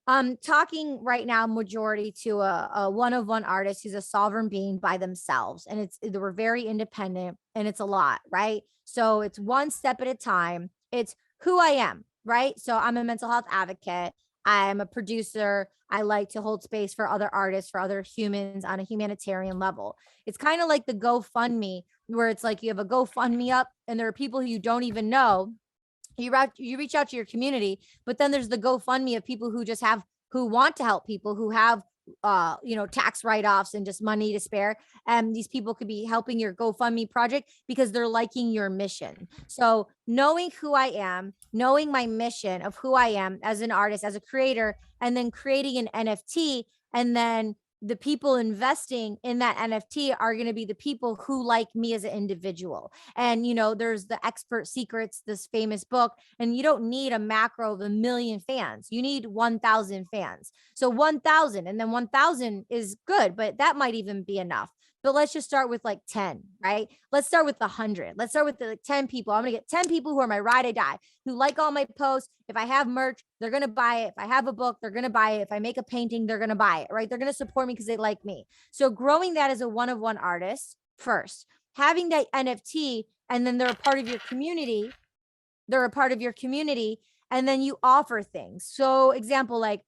Speaker 2: I'm talking right now majority to a one of one artist who's a sovereign being by themselves. And we're very independent, and it's a lot, right? So it's one step at a time. It's who I am, right? So I'm a mental health advocate. I'm a producer. I like to hold space for other artists, for other humans on a humanitarian level. It's kind of like the GoFundMe, where it's like you have a GoFundMe up and there are people who you don't even know. You reach out to your community, but then there's the GoFundMe of people who want to help people, who have tax write-offs and just money to spare. And these people could be helping your GoFundMe project because they're liking your mission. So knowing who I am, knowing my mission of who I am as an artist, as a creator, and then creating an NFT, and then the people investing in that NFT are going to be the people who like me as an individual. And, there's the Expert Secrets, this famous book, and you don't need a macro of 1 million fans. You need 1,000 fans. So 1,000, and then 1,000 is good, but that might even be enough. But let's just start with like 10, right? Let's start with 100. Let's start with the 10 people. I'm going to get 10 people who are my ride or die, who like all my posts. If I have merch, they're going to buy it. If I have a book, they're going to buy it. If I make a painting, they're going to buy it, right? They're going to support me because they like me. So growing that as a one of one artist first, having that NFT, and then they're a part of your community. They're a part of your community. And then you offer things. So example, like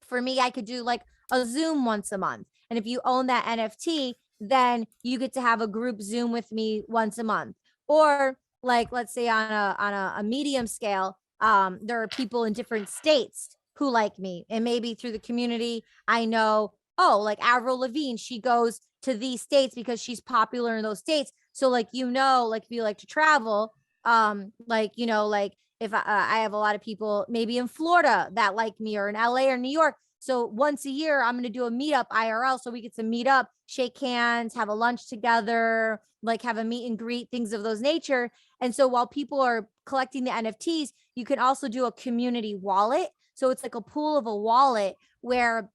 Speaker 2: for me, I could do like a Zoom once a month. And if you own that NFT, then you get to have a group Zoom with me once a month. Or like, let's say on a medium scale, there are people in different states who like me. And maybe through the community, I know, oh, like Avril Lavigne, she goes to these states because she's popular in those states. So like, like if you like to travel, like if I have a lot of people maybe in Florida that like me, or in LA or New York. So once a year, I'm going to do a meetup IRL. So we get to meet up, shake hands, have a lunch together, like have a meet and greet, things of those nature. And so while people are collecting the NFTs, you can also do a community wallet. So it's like a pool of a wallet where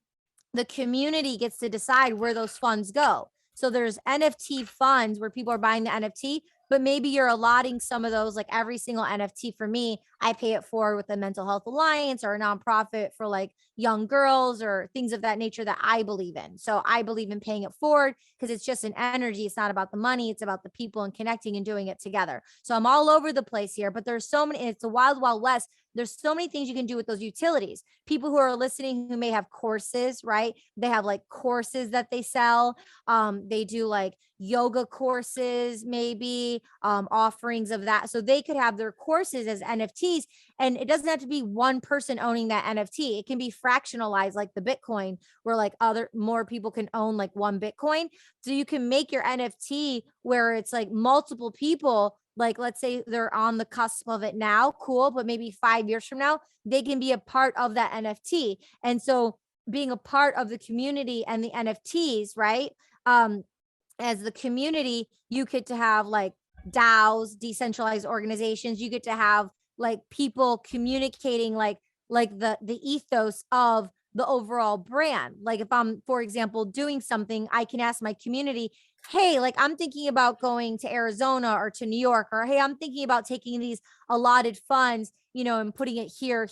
Speaker 2: the community gets to decide where those funds go. So there's NFT funds where people are buying the NFT, but maybe you're allotting some of those, like every single NFT for me, I pay it forward with a mental health alliance or a nonprofit for like young girls or things of that nature that I believe in. So I believe in paying it forward because it's just an energy. It's not about the money. It's about the people and connecting and doing it together. So I'm all over the place here, but there's so many, it's a wild, wild west. There's so many things you can do with those utilities. People who are listening who may have courses, right? They have like courses that they sell. They do like yoga courses, maybe offerings of that. So they could have their courses as NFTs, and it doesn't have to be one person owning that NFT. It can be fractionalized like the Bitcoin, where like more people can own like one Bitcoin. So you can make your NFT where it's like multiple people. Like, let's say they're on the cusp of it now, cool, but maybe 5 years from now, they can be a part of that NFT. And so being a part of the community and the NFTs, right? As the community, you get to have like DAOs, decentralized organizations. You get to have like people communicating like the ethos of the overall brand. Like if I'm, for example, doing something, I can ask my community, hey, like I'm thinking about going to Arizona or to New York, or hey, I'm thinking about taking these allotted funds, and putting it here.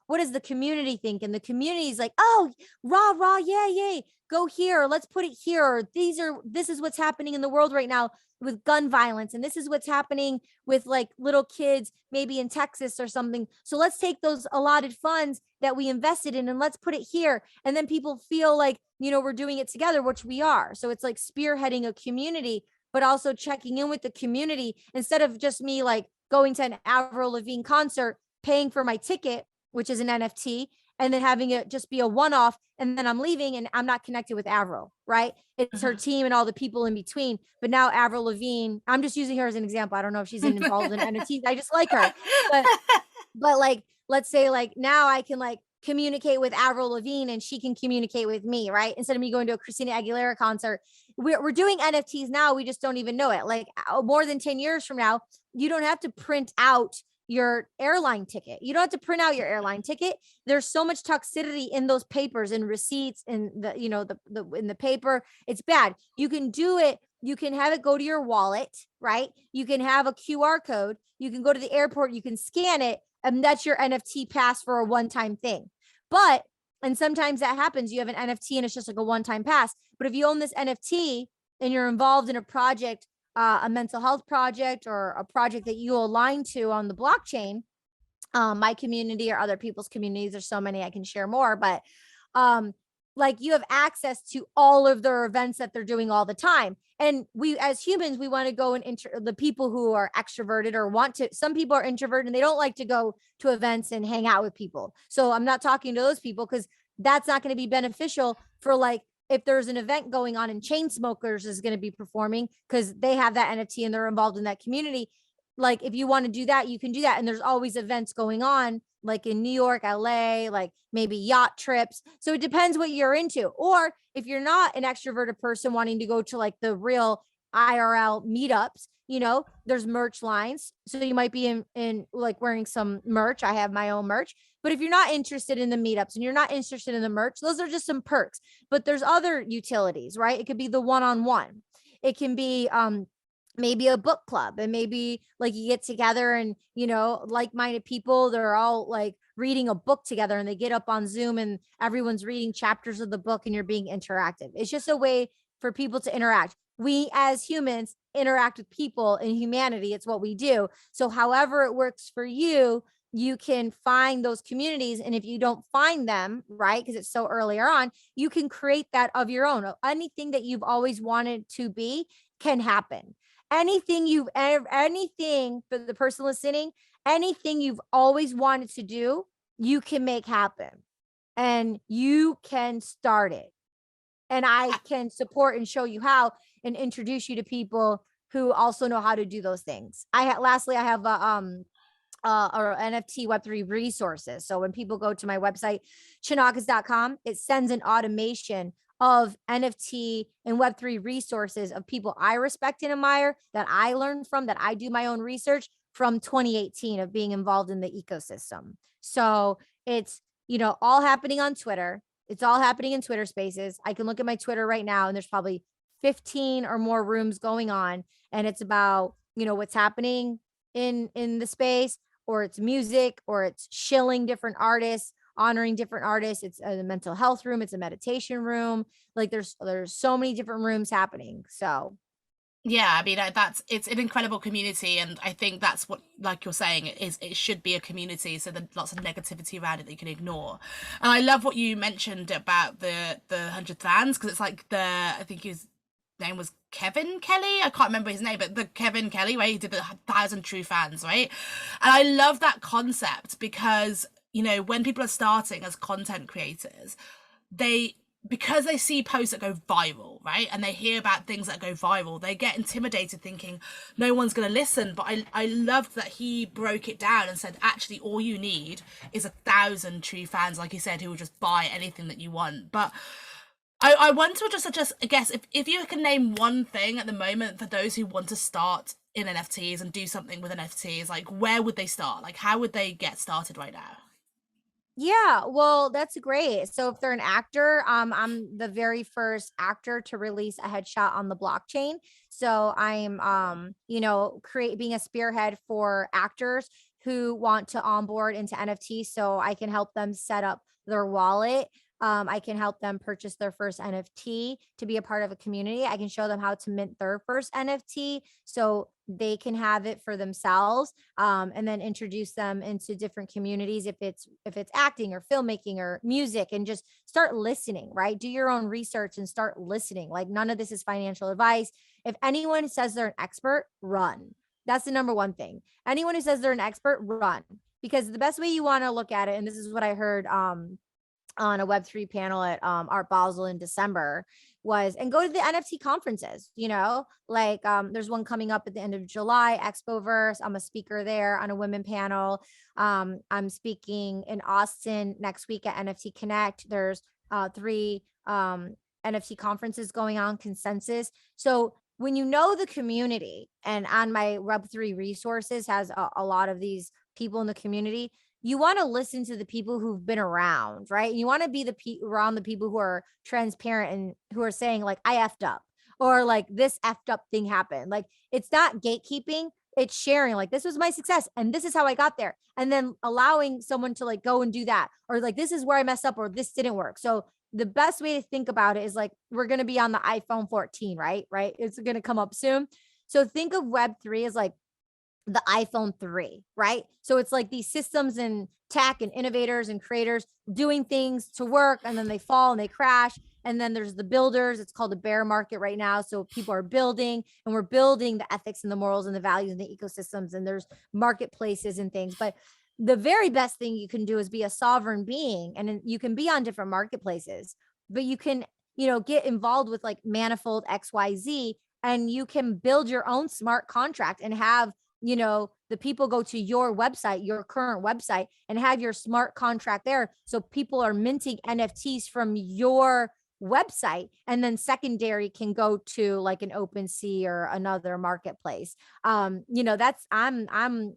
Speaker 2: What does the community think? And the community is like, oh, rah, yay, go here. Let's put it here. This is what's happening in the world right now with gun violence. And this is what's happening with like little kids, maybe in Texas or something. So let's take those allotted funds that we invested in and let's put it here. And then people feel like, we're doing it together, which we are. So it's like spearheading a community but also checking in with the community instead of just me like going to an Avril Lavigne concert, paying for my ticket, which is an NFT, and then having it just be a one-off, and then I'm leaving and I'm not connected with Avril, right? It's her team and all the people in between. But now Avril Lavigne, I'm just using her as an example. I don't know if she's involved in NFTs. I just like her. But like, let's say like now I can like communicate with Avril Lavigne and she can communicate with me, right? Instead of me going to a Christina Aguilera concert, we're doing NFTs now. We just don't even know it. Like more than 10 years from now, you don't have to print out your airline ticket. You don't have to print out your airline ticket. There's so much toxicity in those papers and receipts and the, you know, the in the paper. It's bad. You can do it. You can have it go to your wallet, right? You can have a QR code. You can go to the airport. You can scan it. And that's your NFT pass for a one-time thing. But, and sometimes that happens, you have an NFT and it's just like a one-time pass. But if you own this NFT and you're involved in a project, a mental health project or a project that you align to on the blockchain, my community or other people's communities, there's so many I can share more, but like you have access to all of their events that they're doing all the time. And we, as humans, we want to go and the people who are extroverted or want to, some people are introverted and they don't like to go to events and hang out with people. So I'm not talking to those people because that's not going to be beneficial for like, if there's an event going on and Chainsmokers is going to be performing because they have that NFT and they're involved in that community. Like if you want to do that, you can do that. And there's always events going on like in New York, LA, like maybe yacht trips. So it depends what you're into. Or if you're not an extroverted person wanting to go to like the real IRL meetups, you know, there's merch lines. So you might be in like wearing some merch. I have my own merch. But if you're not interested in the meetups and you're not interested in the merch, those are just some perks. But there's other utilities, right? It could be the one-on-one. It can be maybe a book club, and maybe like you get together and, you know, like-minded people, they're all like reading a book together and they get up on Zoom and everyone's reading chapters of the book and you're being interactive. It's just a way for people to interact. We as humans interact with people in humanity. It's what we do. So however it works for you, you can find those communities. And if you don't find them, right, because it's so earlier on, you can create that of your own. Anything that you've always wanted to be can happen. Anything for the person listening, anything you've always wanted to do, you can make happen and you can start it. And I can support and show you how and introduce you to people who also know how to do those things. Lastly, I have or NFT Web3 resources. So when people go to my website, chonacas.com, it sends an automation of NFT and Web3 resources of people I respect and admire, that I learned from, that I do my own research from 2018 of being involved in the ecosystem. So it's, you know, all happening on Twitter. It's all happening in Twitter Spaces. I can look at my Twitter right now and there's probably 15 or more rooms going on. And it's about, you know, what's happening in the space, or it's music, or it's shilling different artists, honoring different artists. It's a mental health room. It's a meditation room. Like there's so many different rooms happening. So
Speaker 1: yeah, I mean, it's an incredible community, and I think that's what, like you're saying, it should be a community. So there's lots of negativity around it that you can ignore. And I love what you mentioned about the 100 fans, because it's like I think his name was Kevin Kelly. I can't remember his name, but the Kevin Kelly, right? He did the 1,000 true fans, right? And I love that concept because, you know, when people are starting as content creators, because they see posts that go viral, right? And they hear about things that go viral, they get intimidated thinking no one's going to listen. But I loved that he broke it down and said, actually, all you need is 1,000 true fans, like he said, who will just buy anything that you want. But I want to just suggest, I guess, if you can name one thing at the moment for those who want to start in NFTs and do something with NFTs, like where would they start? Like how would they get started right now?
Speaker 2: yeah, well, that's great. So if they're an actor, I'm the very first actor to release a headshot on the blockchain. So I'm, you know, being a spearhead for actors who want to onboard into NFTs, so I can help them set up their wallet I can help them purchase their first NFT to be a part of a community. I can show them how to mint their first NFT so they can have it for themselves, and then introduce them into different communities if it's acting or filmmaking or music, and just start listening, right? Do your own research and start listening. Like, none of this is financial advice. If anyone says they're an expert, run. That's the number one thing. Anyone who says they're an expert, run. Because the best way you want to look at it, and this is what I heard on a Web3 panel at Art Basel in December, was, and go to the NFT conferences, like there's one coming up at the end of July, Expoverse. I'm a speaker there on a women panel. I'm speaking in Austin next week at NFT Connect. There's 3 NFT conferences going on, Consensus. So when you know the community, and on my Web3 resources has a lot of these people in the community, you want to listen to the people who've been around, right? You want to be around the people who are transparent and who are saying, like, I effed up, or like, this effed up thing happened. Like, it's not gatekeeping, it's sharing, like, this was my success and this is how I got there. And then allowing someone to like go and do that, or like, this is where I messed up, or this didn't work. So the best way to think about it is, like, we're going to be on the iPhone 14, right? It's going to come up soon. So think of Web3 as like the iPhone 3, right? So it's like these systems and tech and innovators and creators doing things to work, and then they fall and they crash. And then there's the builders. It's called a bear market right now. So people are building, and we're building the ethics and the morals and the values and the ecosystems, and there's marketplaces and things. But the very best thing you can do is be a sovereign being, and you can be on different marketplaces, but you can, get involved with like Manifold XYZ, and you can build your own smart contract and have, the people go to your website, your current website, and have your smart contract there. So people are minting NFTs from your website, and then secondary can go to like an OpenSea or another marketplace. That's, I'm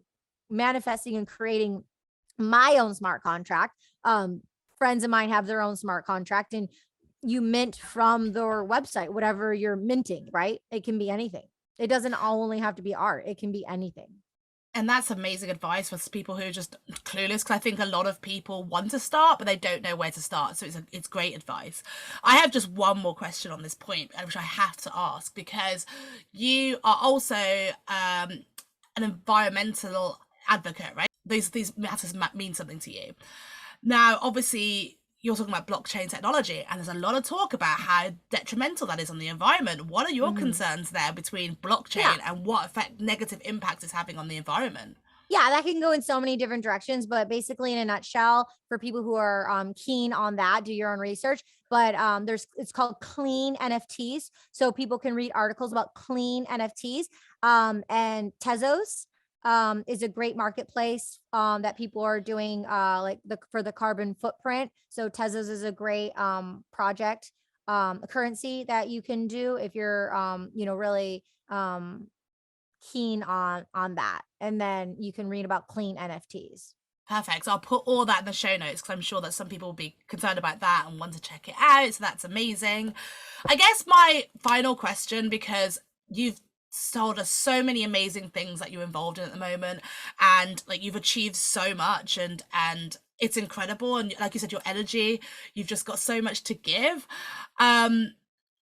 Speaker 2: manifesting and creating my own smart contract. Friends of mine have their own smart contract, and you mint from their website, whatever you're minting, right? It can be anything. It doesn't only have to be art. It can be anything.
Speaker 1: And that's amazing advice for people who are just clueless, because I think a lot of people want to start, but they don't know where to start. So it's great advice. I have just one more question on this point, which I have to ask, because you are also an environmental advocate, right? These matters mean something to you. Now, obviously, you're talking about blockchain technology, and there's a lot of talk about how detrimental that is on the environment. What are your concerns there between blockchain and what negative impact it's having on the environment?
Speaker 2: Yeah, that can go in so many different directions, but basically, in a nutshell, for people who are keen on that, do your own research. But it's called clean NFTs, so people can read articles about clean NFTs. And Tezos is a great marketplace that people are doing for the carbon footprint. So Tezos is a great project, currency that you can do if you're really keen on that. And then you can read about clean NFTs.
Speaker 1: Perfect. So I'll put all that in the show notes, because I'm sure that some people will be concerned about that and want to check it out. So that's amazing. I guess my final question, because you've told us so many amazing things that you're involved in at the moment, and like, you've achieved so much, and it's incredible. And like you said, your energy, you've just got so much to give.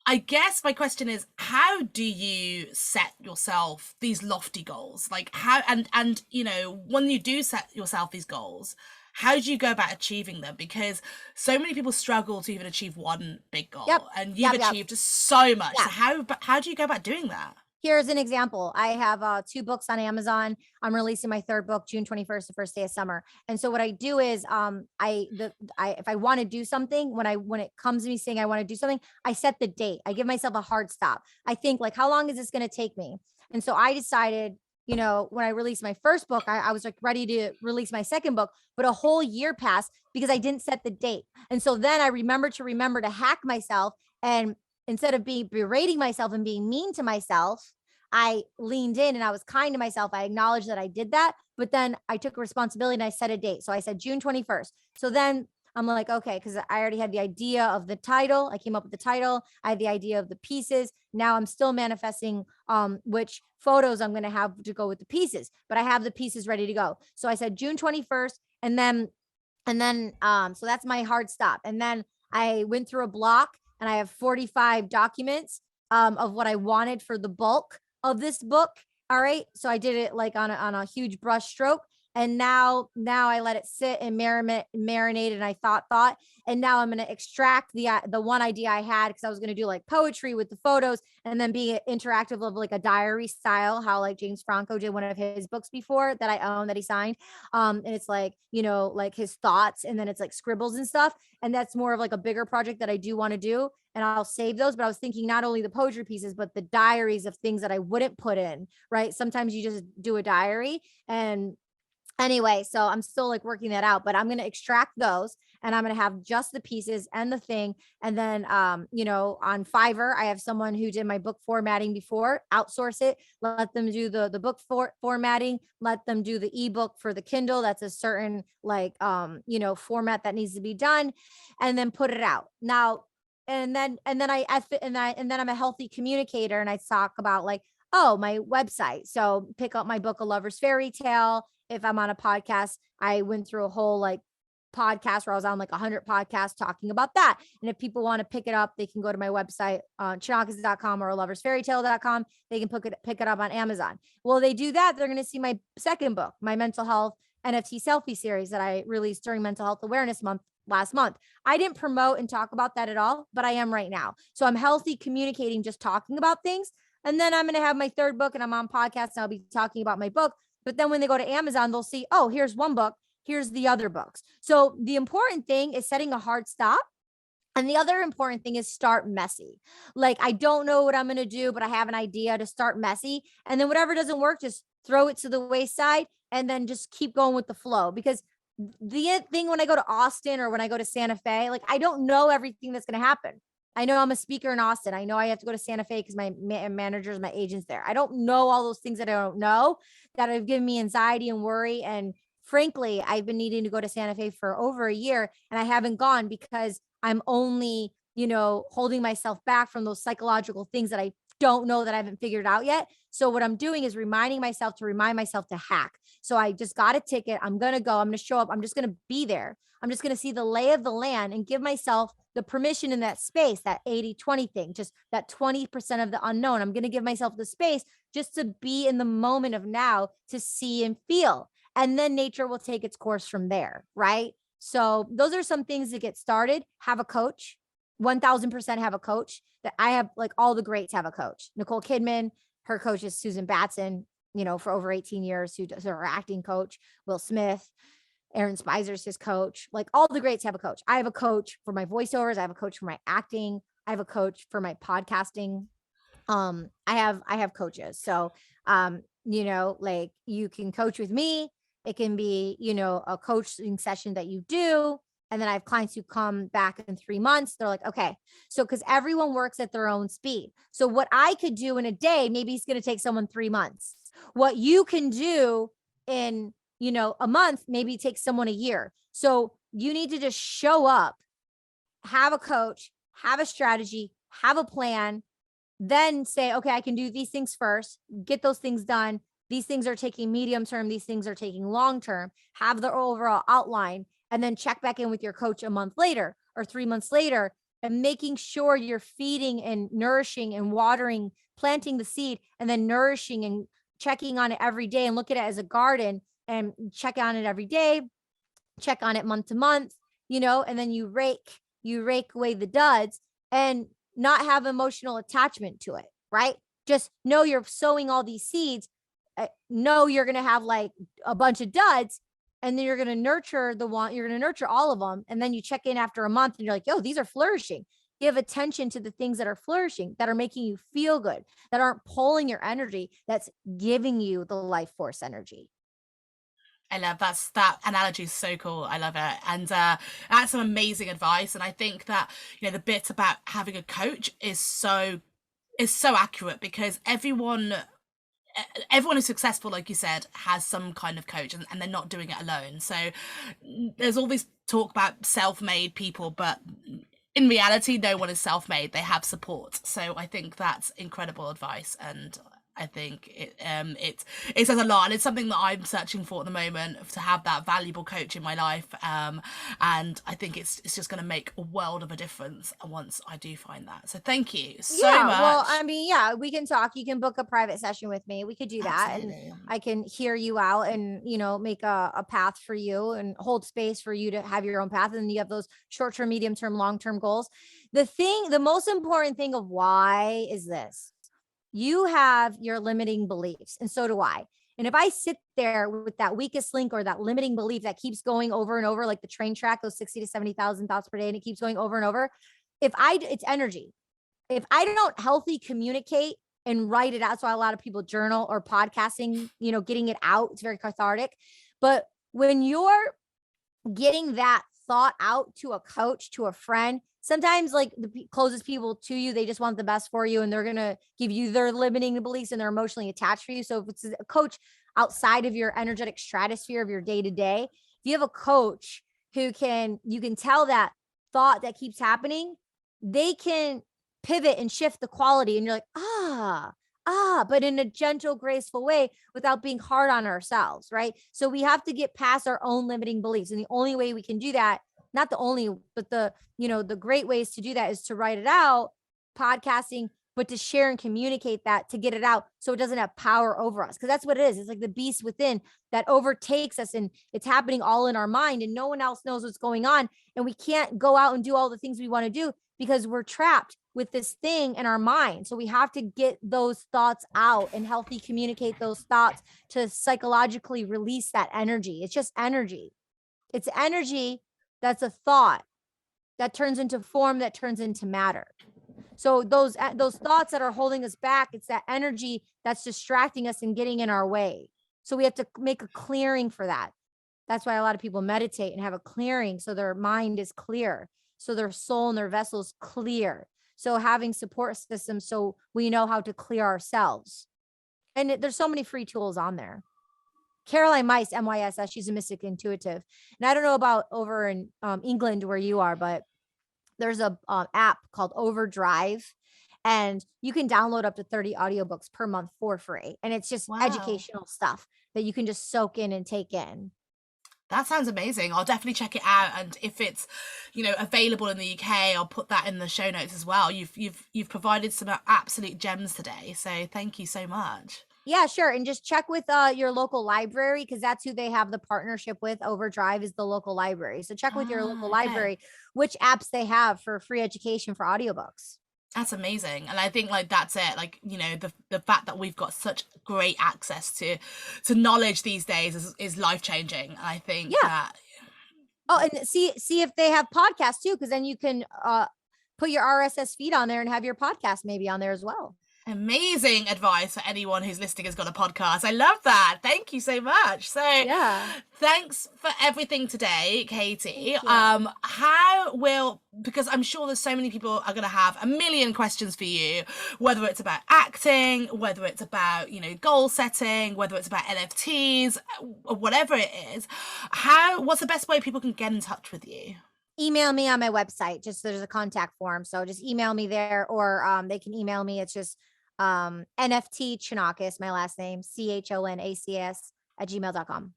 Speaker 1: I guess my question is, how do you set yourself these lofty goals? Like, how, and when you do set yourself these goals, how do you go about achieving them? Because so many people struggle to even achieve one big goal, and you've achieved so much. So how do you go about doing that?
Speaker 2: Here's an example. I have 2 books on Amazon. I'm releasing my 3rd book, June 21st, the first day of summer. And so what I do is, if I want to do something, when it comes to me saying I want to do something, I set the date. I give myself a hard stop. I think, like, how long is this going to take me? And so I decided, when I released my 1st book, I was like ready to release my 2nd book, but a whole year passed because I didn't set the date. And so then I remember to hack myself, and instead of berating myself and being mean to myself, I leaned in and I was kind to myself. I acknowledged that I did that, but then I took responsibility and I set a date. So I said June 21st. So then I'm like, okay, because I already had the idea of the title. I came up with the title. I had the idea of the pieces. Now I'm still manifesting which photos I'm going to have to go with the pieces, but I have the pieces ready to go. So I said June 21st, and then so that's my hard stop. And then I went through a block and I have 45 documents of what I wanted for the bulk of this book. All right. So I did it like on a huge brush stroke. And now I let it sit and marinate, and I thought, and now I'm going to extract the one idea I had, because I was going to do like poetry with the photos, and then be interactive of like a diary style, how like James Franco did one of his books before that I own, that he signed. And it's like, you know, like his thoughts, and then it's like scribbles and stuff. And that's more of like a bigger project that I do want to do, and I'll save those. But I was thinking not only the poetry pieces, but the diaries of things that I wouldn't put in, right? Sometimes you just do a diary. And anyway, so I'm still like working that out, but I'm going to extract those, and I'm going to have just the pieces and the thing. And then, you know, on Fiverr, I have someone who did my book formatting before, outsource it, let them do the book formatting, let them do the ebook for the Kindle. That's a certain like, you know, format that needs to be done, and then put it out now. And then and then I'm a healthy communicator, and I talk about like, oh, my website. So pick up my book, A Lover's Fairy Tale. If I'm on a podcast, I went through a whole like podcast where I was on like 100 podcasts talking about that. And if people want to pick it up, they can go to my website, chonacas.com or loversfairytale.com. They can pick it up on Amazon. Well, they do that, they're going to see my second book, my mental health NFT selfie series that I released during Mental Health Awareness Month last month. I didn't promote and talk about that at all, but I am right now. So I'm healthy communicating, just talking about things. And then I'm going to have my third book, and I'm on podcasts, and I'll be talking about my book. But then when they go to Amazon, they'll see, oh, here's one book, here's the other books. So the important thing is setting a hard stop. And the other important thing is start messy. Like, I don't know what I'm going to do, but I have an idea to start messy. And then whatever doesn't work, just throw it to the wayside, and then just keep going with the flow. Because the thing, when I go to Austin or when I go to Santa Fe, like, I don't know everything that's going to happen. I know I'm a speaker in Austin. I know I have to go to Santa Fe because my managers, my agents there. I don't know all those things that I don't know, that have given me anxiety and worry. And frankly, I've been needing to go to Santa Fe for over a year, and I haven't gone because I'm only, you know, holding myself back from those psychological things that I don't know, that I haven't figured out yet. So what I'm doing is reminding myself to hack. So I just got a ticket. I'm going to go. I'm going to show up. I'm just going to be there. I'm just going to see the lay of the land and give myself the permission in that space, that 80-20 thing, just that 20% of the unknown. I'm going to give myself the space just to be in the moment of now, to see and feel. And then nature will take its course from there. Right. So those are some things to get started. Have a coach. 1000% have a coach. That I have, like, all the greats have a coach. Nicole Kidman, her coach is Susan Batson, you know, for over 18 years, who does her acting coach. Will Smith, Aaron Spizer's his coach. Like, all the greats have a coach. I have a coach for my voiceovers. I have a coach for my acting. I have a coach for my podcasting. I have coaches. So, you know, like, you can coach with me. It can be, you know, a coaching session that you do. And then I have clients who come back in 3 months. They're like, okay, so, because everyone works at their own speed. So what I could do in a day, maybe it's going to take someone 3 months. What you can do in, you know, a month, maybe it takes someone a year. So you need to just show up, have a coach, have a strategy, have a plan, then say, okay, I can do these things first, get those things done. These things are taking medium term. These things are taking long term. Have the overall outline, and then check back in with your coach a month later or 3 months later, and making sure you're feeding and nourishing and watering, planting the seed, and then nourishing and checking on it every day, and look at it as a garden, and check on it every day, check on it month to month, you know, and then you rake away the duds, and not have emotional attachment to it, right? Just know you're sowing all these seeds. Know you're going to have like a bunch of duds, and then you're going to nurture you're going to nurture all of them. And then you check in after a month, and you're like, yo, these are flourishing. Give attention to the things that are flourishing, that are making you feel good, that aren't pulling your energy, that's giving you the life force energy.
Speaker 1: I love that analogy is so cool. I love it. And that's some amazing advice. And I think that, you know, the bit about having a coach is so accurate, because everyone who's successful, like you said, has some kind of coach, and they're not doing it alone. So there's all this talk about self-made people, but in reality, no one is self-made. They have support. So I think that's incredible advice, and I think it says a lot, and it's something that I'm searching for at the moment, to have that valuable coach in my life. And I think it's just going to make a world of a difference once I do find that. So thank you so much.
Speaker 2: Well, I mean, yeah, we can talk. You can book a private session with me. We could do that.
Speaker 1: Absolutely.
Speaker 2: And I can hear you out and, you know, make a path for you and hold space for you to have your own path. And then you have those short-term, medium-term, long-term goals. The most important thing of why is this: you have your limiting beliefs, and so do I. And if I sit there with that weakest link or that limiting belief that keeps going over and over, like the train track, those 60 to 70,000 thoughts per day, and it keeps going over and over, it's energy. If I don't healthy communicate and write it out, so a lot of people journal or podcasting, you know, getting it out, it's very cathartic. But when you're getting that thought out to a coach, to a friend, sometimes like the closest people to you, they just want the best for you, and they're going to give you their limiting beliefs, and they're emotionally attached for you. So if it's a coach outside of your energetic stratosphere of your day to day, if you have a coach who you can tell that thought that keeps happening, they can pivot and shift the quality, and you're like, but in a gentle, graceful way without being hard on ourselves, right? So we have to get past our own limiting beliefs. And the only way we can do that, not the only, but the great ways to do that is to write it out, podcasting, but to share and communicate that, to get it out so it doesn't have power over us. Because that's what it is. It's like the beast within that overtakes us, and it's happening all in our mind, and no one else knows what's going on. And we can't go out and do all the things we want to do because we're trapped with this thing in our mind. So we have to get those thoughts out and healthy communicate those thoughts to psychologically release that energy. It's just energy. It's energy that's a thought that turns into form, that turns into matter. So those thoughts that are holding us back, it's that energy that's distracting us and getting in our way. So we have to make a clearing for that. That's why a lot of people meditate and have a clearing, so their mind is clear, so their soul and their vessel is clear. So having support systems, so we know how to clear ourselves. And there's so many free tools on there. Caroline Myss, MYSS, she's a mystic intuitive. And I don't know about over in England where you are, but there's a app called Overdrive, and you can download up to 30 audiobooks per month for free. And it's just educational stuff that you can just soak in and take in.
Speaker 1: That sounds amazing. I'll definitely check it out, and if it's, available in the UK, I'll put that in the show notes as well. You've provided some absolute gems today, so thank you so much.
Speaker 2: Yeah, sure. And just check with your local library, because that's who they have the partnership with. Overdrive is the local library. So check with your local library which apps they have for free education for audiobooks.
Speaker 1: That's amazing. And I think that's it. The fact that we've got such great access to knowledge these days is life-changing. I think that.
Speaker 2: Oh, and see if they have podcasts too, because then you can put your RSS feed on there and have your podcast maybe on there as well.
Speaker 1: Amazing advice for anyone who's listening has got a podcast. I love that. Thank you so much. So thanks for everything today, Katie. Because I'm sure there's so many people are going to have a million questions for you, whether it's about acting, whether it's about, goal setting, whether it's about NFTs, or whatever it is. What's the best way people can get in touch with you?
Speaker 2: Email me on my website. There's a contact form. So just email me there, or they can email me. It's just NFT Chonacas, my last name, CHONACS @gmail.com.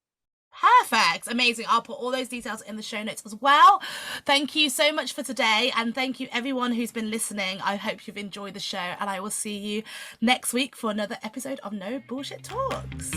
Speaker 1: Perfect. Amazing. I'll put all those details in the show notes as well. Thank you so much for today. And thank you everyone who's been listening. I hope you've enjoyed the show, and I will see you next week for another episode of No Bullshit Talks.